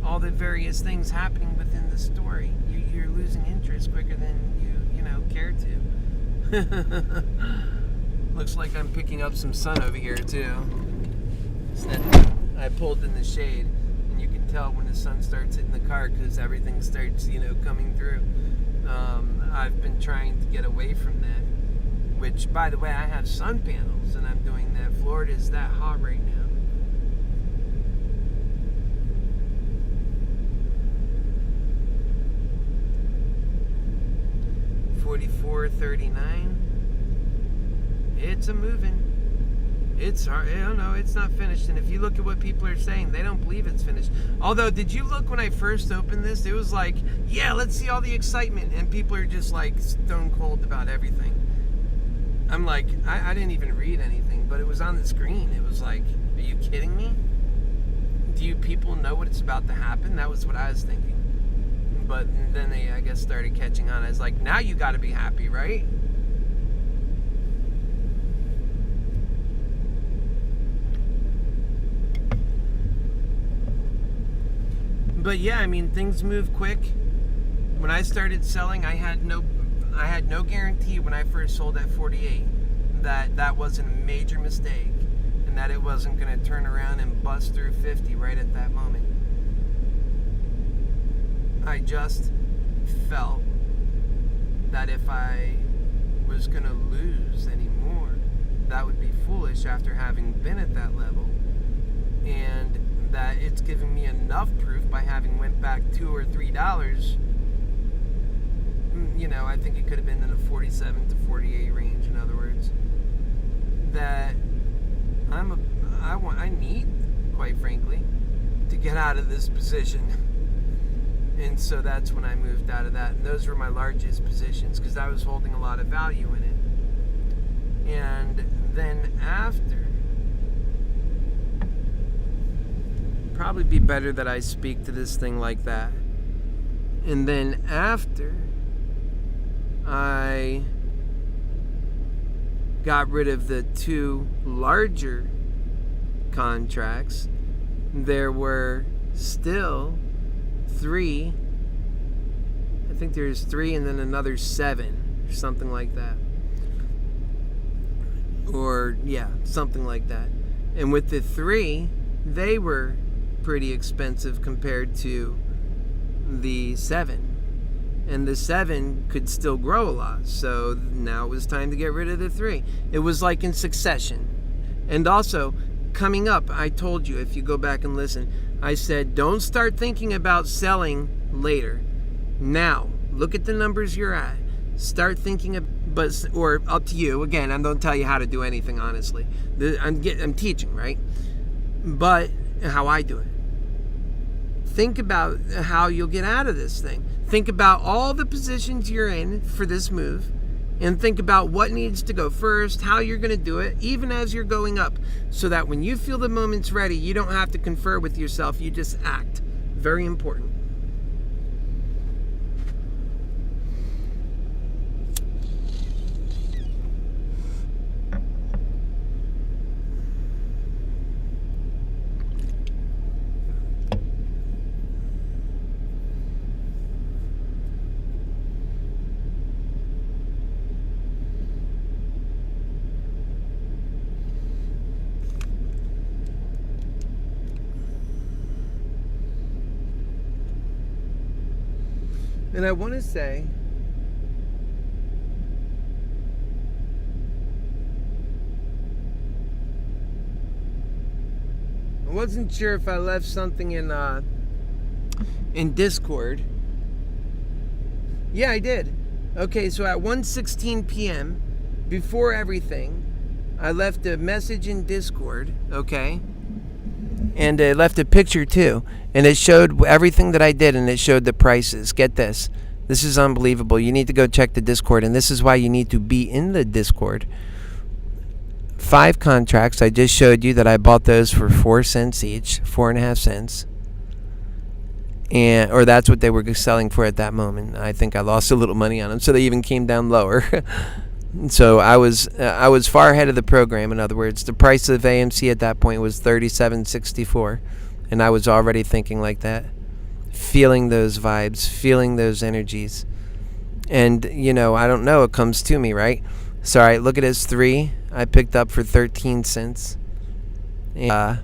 All the various things happening within the story? You're losing interest quicker than you care to. Looks like I'm picking up some sun over here, too. I pulled in the shade. You can tell when the sun starts hitting the car because everything starts, coming through. I've been trying to get away from that, which, by the way, I have sun panels and I'm doing that. Florida is that hot right now. $44.39. It's a moving. It's hard. I don't know. It's not finished. And if you look at what people are saying, they don't believe it's finished. Although, did you look when I first opened this? It was like, yeah, let's see all the excitement. And people are just like stone cold about everything. I'm like, I didn't even read anything, but it was on the screen. It was like, are you kidding me? Do you people know what it's about to happen? That was what I was thinking. But then they, I guess, started catching on. I was like, now you got to be happy, right? But yeah, I mean, things move quick. When I started selling, I had no guarantee when I first sold at 48 that wasn't a major mistake, and that it wasn't going to turn around and bust through 50 right at that moment. I just felt that if I was going to lose anymore, that would be foolish after having been at that level, and that it's given me enough proof by having went back $2 or $3. You know, I think it could have been in the 47 to 48 range, in other words, that I need, quite frankly, to get out of this position. And so that's when I moved out of that. And those were my largest positions because I was holding a lot of value in it. And then after, probably be better that I speak to this thing like that. And then after I got rid of the 2 larger contracts, there were still 3. I think there's 3 and then another 7 or something like that. Or yeah, something like that. And with the 3, they were pretty expensive compared to the 7. And the 7 could still grow a lot. So now it was time to get rid of the 3. It was like in succession. And also, coming up, I told you, if you go back and listen, I said, don't start thinking about selling later. Now, look at the numbers you're at. Start thinking or up to you. Again, I don't tell you how to do anything, honestly. I'm teaching, right? But how I do it. Think about how you'll get out of this thing. Think about all the positions you're in for this move, and think about what needs to go first, how you're going to do it, even as you're going up, so that when you feel the moment's ready, you don't have to confer with yourself, you just act. Very important. And I want to say, I wasn't sure if I left something in Discord. Yeah, I did. Okay, so at 1:16 p.m., before everything, I left a message in Discord, okay? And it left a picture too. And it showed everything that I did, and it showed the prices. Get this. This is unbelievable. You need to go check the Discord, and this is why you need to be in the Discord. 5 contracts. I just showed you that I bought those for 4 cents each, 4.5 cents. Or that's what they were selling for at that moment. I think I lost a little money on them, so they even came down lower. So I was far ahead of the program. In other words, the price of AMC at that point was $37.64, and I was already thinking like that, feeling those vibes, feeling those energies. And you know, I don't know, it comes to me, right? So, all right, look at his 3. I picked up for 13 cents. I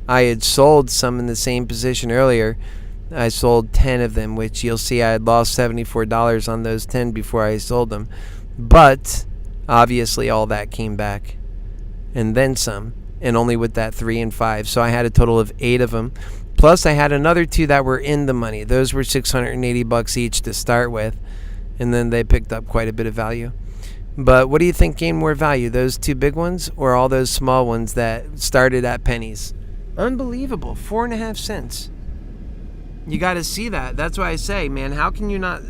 had sold some in the same position earlier. I sold 10 of them, which you'll see I had lost $74 on those 10 before I sold them. But obviously all that came back, and then some, and only with that 3 and 5. So I had a total of 8 of them. Plus I had another 2 that were in the money. Those were $680 each to start with, and then they picked up quite a bit of value. But what do you think gained more value, those 2 big ones or all those small ones that started at pennies? Unbelievable, 4.5 cents. You got to see that. That's why I say, man, how can you not,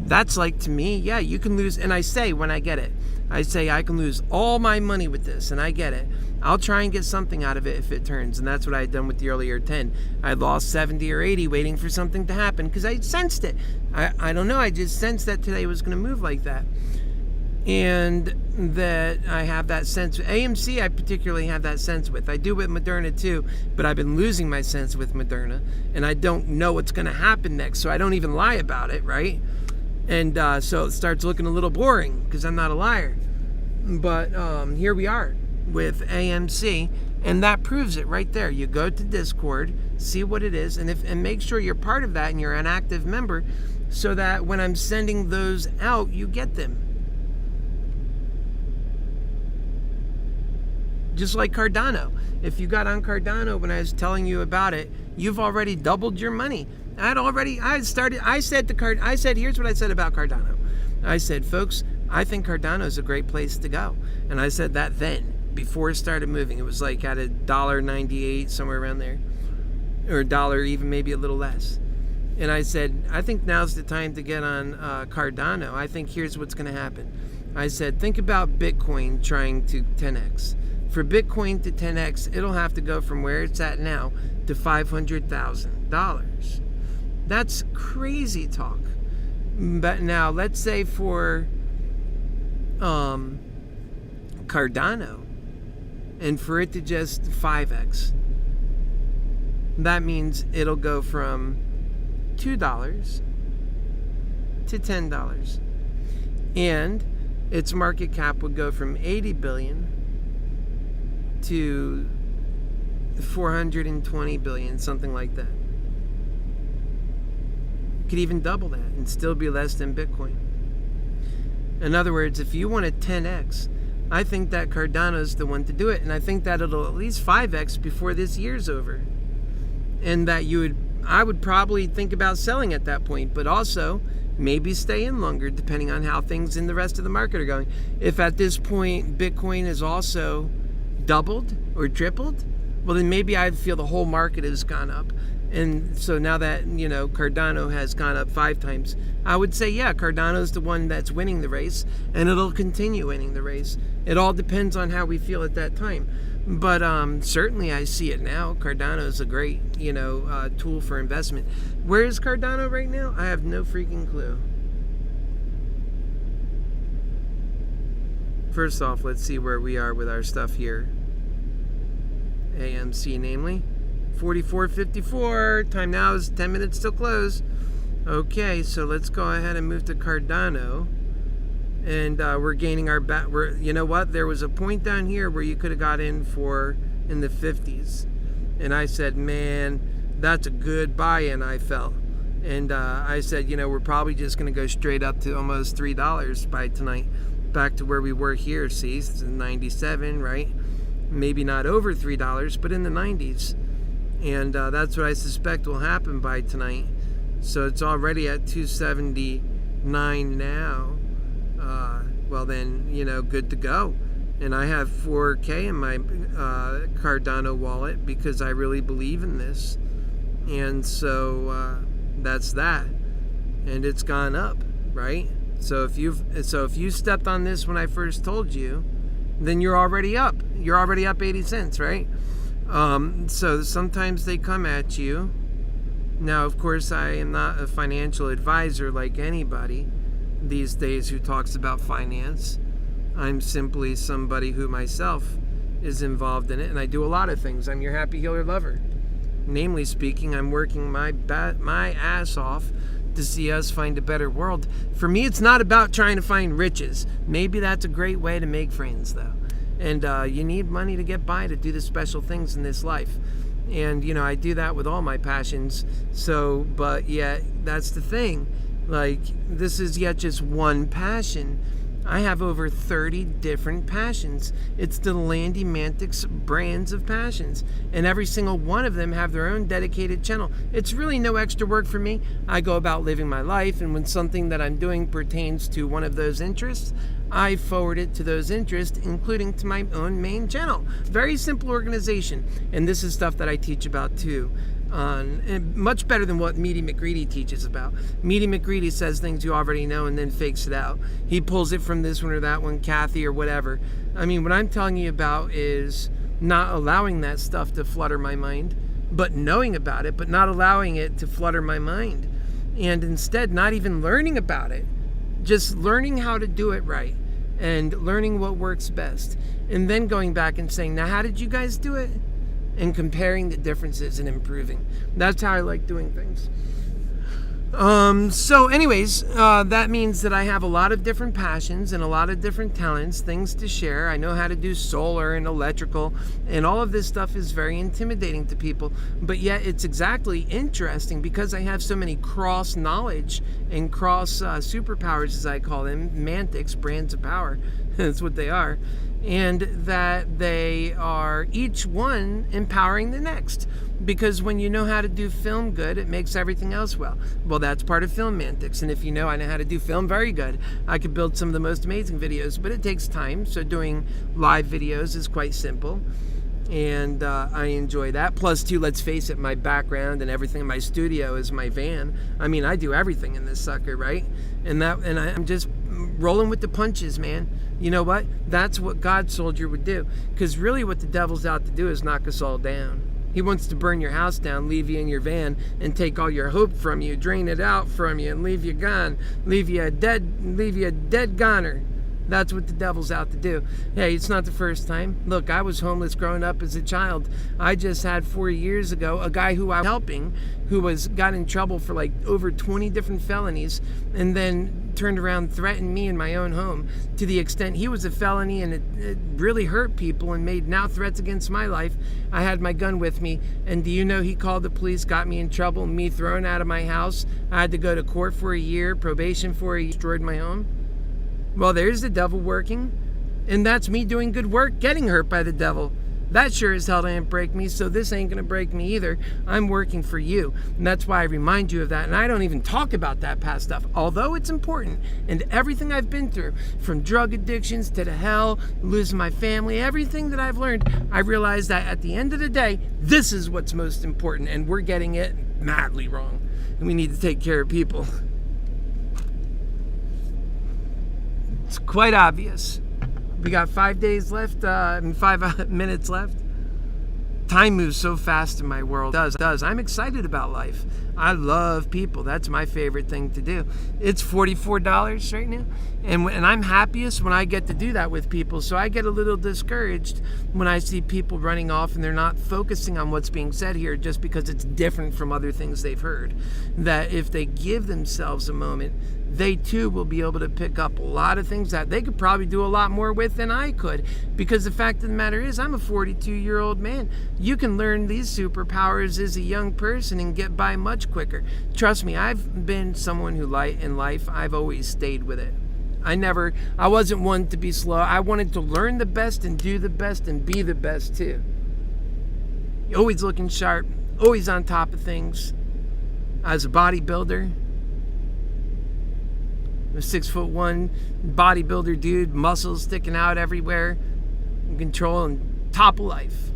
that's like, to me, yeah, you can lose. And I say, when I get it, I say I can lose all my money with this, and I get it. I'll try and get something out of it if it turns, and that's what I had done with the earlier 10. I lost 70 or 80 waiting for something to happen because I sensed it. I don't know, I just sensed that today was going to move like that. And that I have that sense. AMC I particularly have that sense with. I do with Moderna too, but I've been losing my sense with Moderna, and I don't know what's going to happen next, so I don't even lie about it, right? And so it starts looking a little boring because I'm not a liar. But here we are with AMC, and that proves it right there. You go to Discord, see what it is, and make sure you're part of that and you're an active member, so that when I'm sending those out, you get them. Just like Cardanoo. If you got on Cardanoo when I was telling you about it, you've already doubled your money. I said, here's what I said about Cardanoo. I said, folks, I think Cardanoo is a great place to go. And I said that then, before it started moving. It was like at $1.98, somewhere around there. Or $1, even maybe a little less. And I said, I think now's the time to get on Cardanoo. I think here's what's going to happen. I said, think about Bitcoin trying to 10x. For Bitcoin to 10x, it'll have to go from where it's at now to $500,000. That's crazy talk. But now, let's say for Cardanoo, and for it to just 5x, that means it'll go from $2 to $10. And its market cap would go from 80 billion to 420 billion, something like that. Could even double that and still be less than Bitcoin. In other words, if you want a 10x, I think that Cardanoo is the one to do it, and I think that it'll at least 5x before this year's over. And that I would probably think about selling at that point, but also maybe stay in longer depending on how things in the rest of the market are going. If at this point Bitcoin is also doubled or tripled, well, then maybe I'd feel the whole market has gone up. And so now that, Cardanoo has gone up 5 times, I would say, yeah, Cardanoo is the one that's winning the race, and it'll continue winning the race. It all depends on how we feel at that time. But certainly I see it now. Cardanoo is a great, tool for investment. Where is Cardanoo right now? I have no freaking clue. First off, let's see where we are with our stuff here. AMC, namely. 44.54. Time now is 10 minutes till close. Okay, so let's go ahead and move to Cardanoo. And we're gaining our you know what? There was a point down here where you could have got in in the 50s. And I said, man, that's a good buy-in, I felt. And I said, we're probably just going to go straight up to almost $3 by tonight. Back to where we were here, see, it's 97, right? Maybe not over $3, but in the 90s. And that's what I suspect will happen by tonight. So it's already at 279 now. Well then, good to go. And I have 4K in my Cardanoo wallet because I really believe in this. And so that's that. And it's gone up, right? So if you stepped on this when I first told you, then you're already up. You're already up 80 cents, right? So sometimes they come at you. Now, of course, I am not a financial advisor like anybody these days who talks about finance. I'm simply somebody who myself is involved in it, and I do a lot of things. I'm your happy healer lover. Namely speaking, I'm working my ass off to see us find a better world. For me, it's not about trying to find riches. Maybe that's a great way to make friends, though. And you need money to get by to do the special things in this life. And, I do that with all my passions. So, but yet, that's the thing. Like, this is yet just one passion. I have over 30 different passions. It's the MoneyMantics brands of passions. And every single one of them have their own dedicated channel. It's really no extra work for me. I go about living my life, and when something that I'm doing pertains to one of those interests, I forward it to those interests, including to my own main channel. Very simple organization. And this is stuff that I teach about too. And much better than what Meaty McGreedy teaches about. Meaty McGreedy says things you already know and then fakes it out. He pulls it from this one or that one, Kathy or whatever. I mean, what I'm telling you about is not allowing that stuff to flutter my mind, but knowing about it, but not allowing it to flutter my mind. And instead, not even learning about it. Just learning how to do it right and learning what works best. And then going back and saying, now, how did you guys do it? And comparing the differences and improving. That's how I like doing things. So anyways, that means that I have a lot of different passions and a lot of different talents, things to share. I know how to do solar and electrical, and all of this stuff is very intimidating to people, but yet it's exactly interesting because I have so many cross knowledge and cross superpowers, as I call them, mantics, brands of power. That's what they are. And that they are each one empowering the next. Because when you know how to do film good, it makes everything else well. Well, that's part of film mantics. And if you know I know how to do film very good, I could build some of the most amazing videos, but it takes time. So doing live videos is quite simple. And I enjoy that. Plus, too, let's face it, my background and everything in my studio is my van. I mean, I do everything in this sucker, right? And I'm just rolling with the punches, man. You know what? That's what God's soldier would do. Because really what the devil's out to do is knock us all down. He wants to burn your house down, leave you in your van, and take all your hope from you, drain it out from you, and leave you gone, leave you a dead goner. That's what the devil's out to do. Hey, it's not the first time. Look, I was homeless growing up as a child. I just had 4 years ago a guy who I was helping who got in trouble for like over 20 different felonies and then turned around and threatened me in my own home to the extent he was a felony, and it really hurt people and made now threats against my life. I had my gun with me, and do you know he called the police, got me in trouble, me thrown out of my house. I had to go to court for a year, probation for a year, destroyed my home. Well, there's the devil working, and that's me doing good work, getting hurt by the devil. That sure as hell didn't break me, so this ain't gonna break me either. I'm working for you, and that's why I remind you of that, and I don't even talk about that past stuff, although it's important, and everything I've been through, from drug addictions to the hell, losing my family, everything that I've learned, I realized that at the end of the day, this is what's most important, and we're getting it madly wrong, and we need to take care of people. It's quite obvious. We got 5 days left, 5 minutes left. Time moves so fast in my world. It does. I'm excited about life. I love people. That's my favorite thing to do. It's $44 right now. And I'm happiest when I get to do that with people. So I get a little discouraged when I see people running off and they're not focusing on what's being said here just because it's different from other things they've heard. That if they give themselves a moment, they too will be able to pick up a lot of things that they could probably do a lot more with than I could. Because the fact of the matter is, I'm a 42-year-old man. You can learn these superpowers as a young person and get by much quicker. Trust me, I've been someone who in life, I've always stayed with it. I wasn't one to be slow. I wanted to learn the best and do the best and be the best too. Always looking sharp, always on top of things. As a bodybuilder, a 6'1" bodybuilder dude, muscles sticking out everywhere, in control and top of life.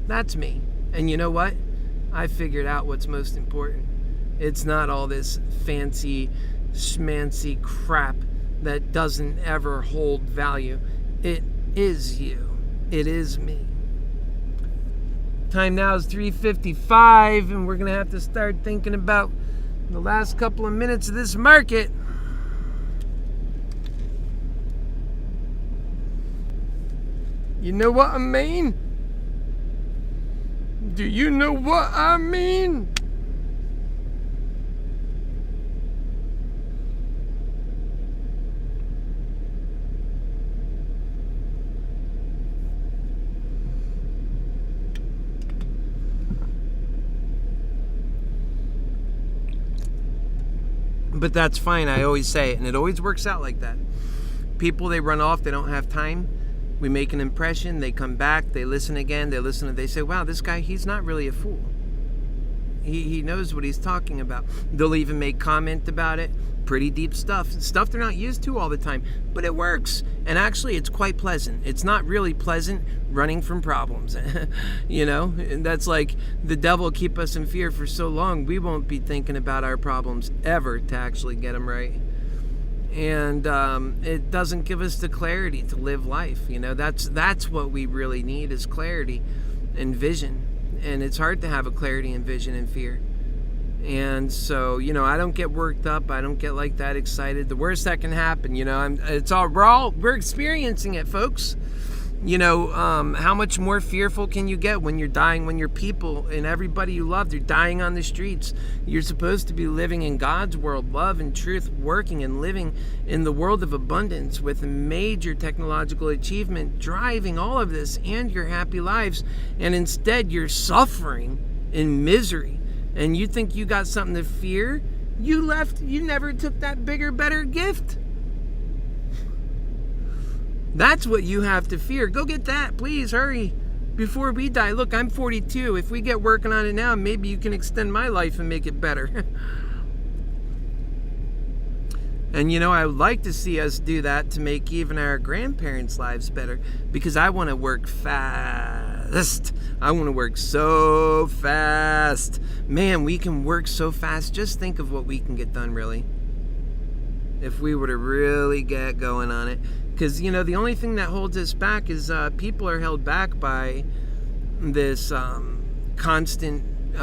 That's me. And you know what? I figured out what's most important. It's not all this fancy, schmancy crap that doesn't ever hold value. It is you. It is me. Time now is 3:55, and we're going to have to start thinking about the last couple of minutes of this market. You know what I mean? Do you know what I mean? But that's fine. I always say it, and it always works out like that. People, they run off, they don't have time. We make an impression, they come back, they listen again, they say, wow, this guy, he's not really a fool. He knows what he's talking about. They'll even make comment about it. Pretty deep stuff they're not used to all the time, but it works. And actually, it's quite pleasant. It's not really pleasant running from problems. And that's like the devil keep us in fear for so long, we won't be thinking about our problems ever to actually get them right. And it doesn't give us the clarity to live life. That's what we really need, is clarity and vision. And it's hard to have a clarity and vision in fear. And so, I don't get worked up. I don't get like that excited. The worst that can happen, we're experiencing it, folks. How much more fearful can you get when you're dying, when your people and everybody you love, they're dying on the streets? You're supposed to be living in God's world, love and truth, working and living in the world of abundance with major technological achievement, driving all of this and your happy lives. And instead, you're suffering in misery. And you think you got something to fear? You never took that bigger, better gift. That's what you have to fear. Go get that, please, hurry, before we die. Look, I'm 42. If we get working on it now, maybe you can extend my life and make it better. And I would like to see us do that to make even our grandparents' lives better, because I want to work fast. I want to work so fast. Man, we can work so fast. Just think of what we can get done, really, if we were to really get going on it. Because, the only thing that holds us back is people are held back by this constant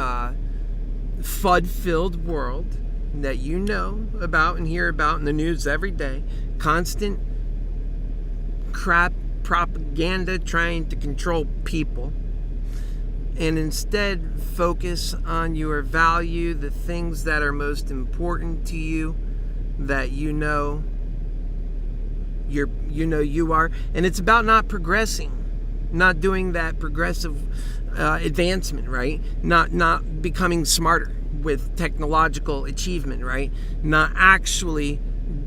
FUD-filled world that you know about and hear about in the news every day. Constant crap propaganda trying to control people. And instead focus on your value, the things that are most important to you, that you are. And it's about not progressing, not doing that progressive advancement, right? Not becoming smarter with technological achievement, right? Not actually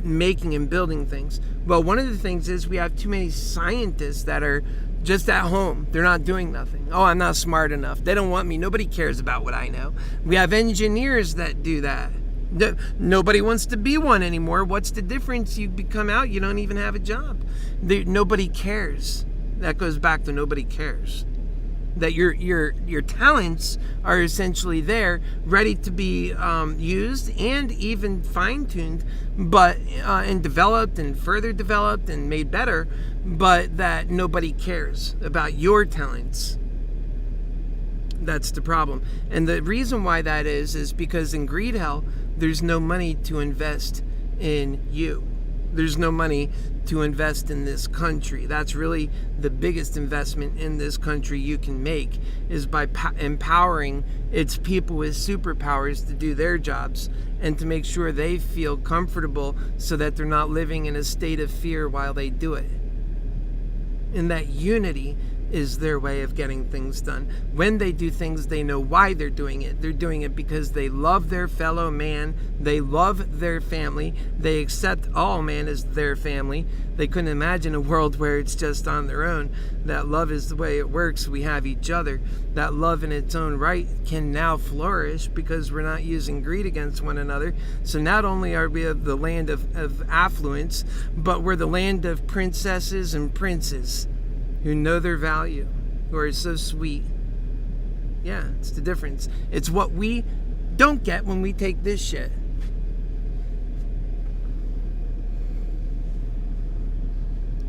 making and building things. Well, one of the things is we have too many scientists that are just at home. They're not doing nothing. Oh, I'm not smart enough. They don't want me. Nobody cares about what I know. We have engineers that do that. Nobody wants to be one anymore. What's the difference? You become out, you don't even have a job. Nobody cares. That goes back to nobody cares. That your talents are essentially there, ready to be used and even fine-tuned, but and developed and further developed and made better, but that nobody cares about your talents. That's the problem. And the reason why that is because in greed hell, there's no money to invest in you. There's no money to invest in this country. That's really the biggest investment in this country you can make, is by empowering its people with superpowers to do their jobs and to make sure they feel comfortable so that they're not living in a state of fear while they do it. And that unity is their way of getting things done. When they do things, they know why they're doing it. They're doing it because they love their fellow man. They love their family. They accept all man as their family. They couldn't imagine a world where it's just on their own. That love is the way it works. We have each other. That love in its own right can now flourish because we're not using greed against one another. So not only are we the land of affluence, but we're the land of princesses and princes who know their value, who are so sweet. Yeah, it's the difference. It's what we don't get when we take this shit.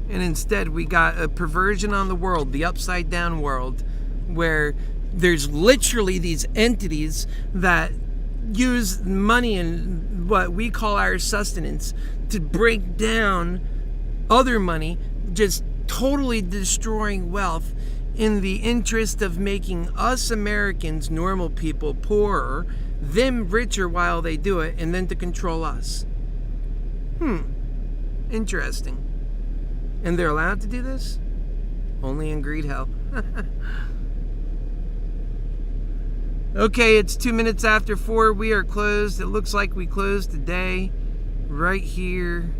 And instead, we got a perversion on the world, the upside down world, where there's literally these entities that use money and what we call our sustenance to break down other money, just totally destroying wealth in the interest of making us Americans, normal people, poorer, them richer while they do it, and then to control us. Interesting. And they're allowed to do this? Only in greed hell. Okay, it's 2 minutes after 4. We are closed. It looks like we closed today right here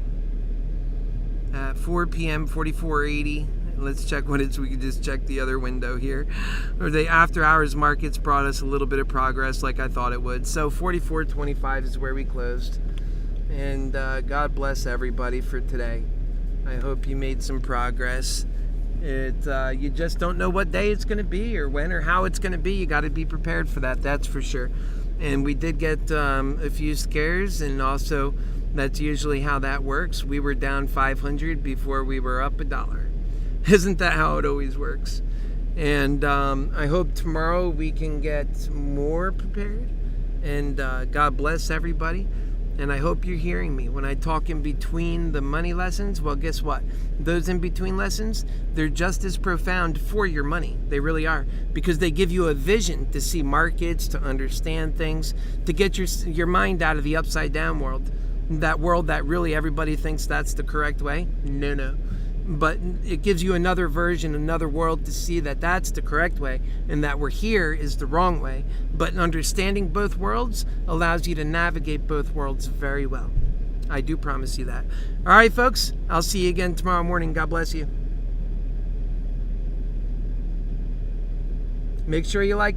at 4 p.m. 4480. Let's check what it's. We can just check the other window here. Or the after hours markets brought us a little bit of progress like I thought it would. So 44.25 is where we closed. And God bless everybody for today. I hope you made some progress. You just don't know what day it's going to be or when or how it's going to be. You got to be prepared for that. That's for sure. And we did get a few scares, and also that's usually how that works. We were down 500 before we were up $1. Isn't that how it always works? And I hope tomorrow we can get more prepared. And God bless everybody. And I hope you're hearing me when I talk in between the money lessons. Well, guess what? Those in between lessons, they're just as profound for your money. They really are, because they give you a vision to see markets, to understand things, to get your mind out of the upside down world. That world that really everybody thinks that's the correct way. No. But it gives you another version, another world to see that that's the correct way and that we're here is the wrong way. But understanding both worlds allows you to navigate both worlds very well. I do promise you that. All right, folks, I'll see you again tomorrow morning. God bless you. Make sure you like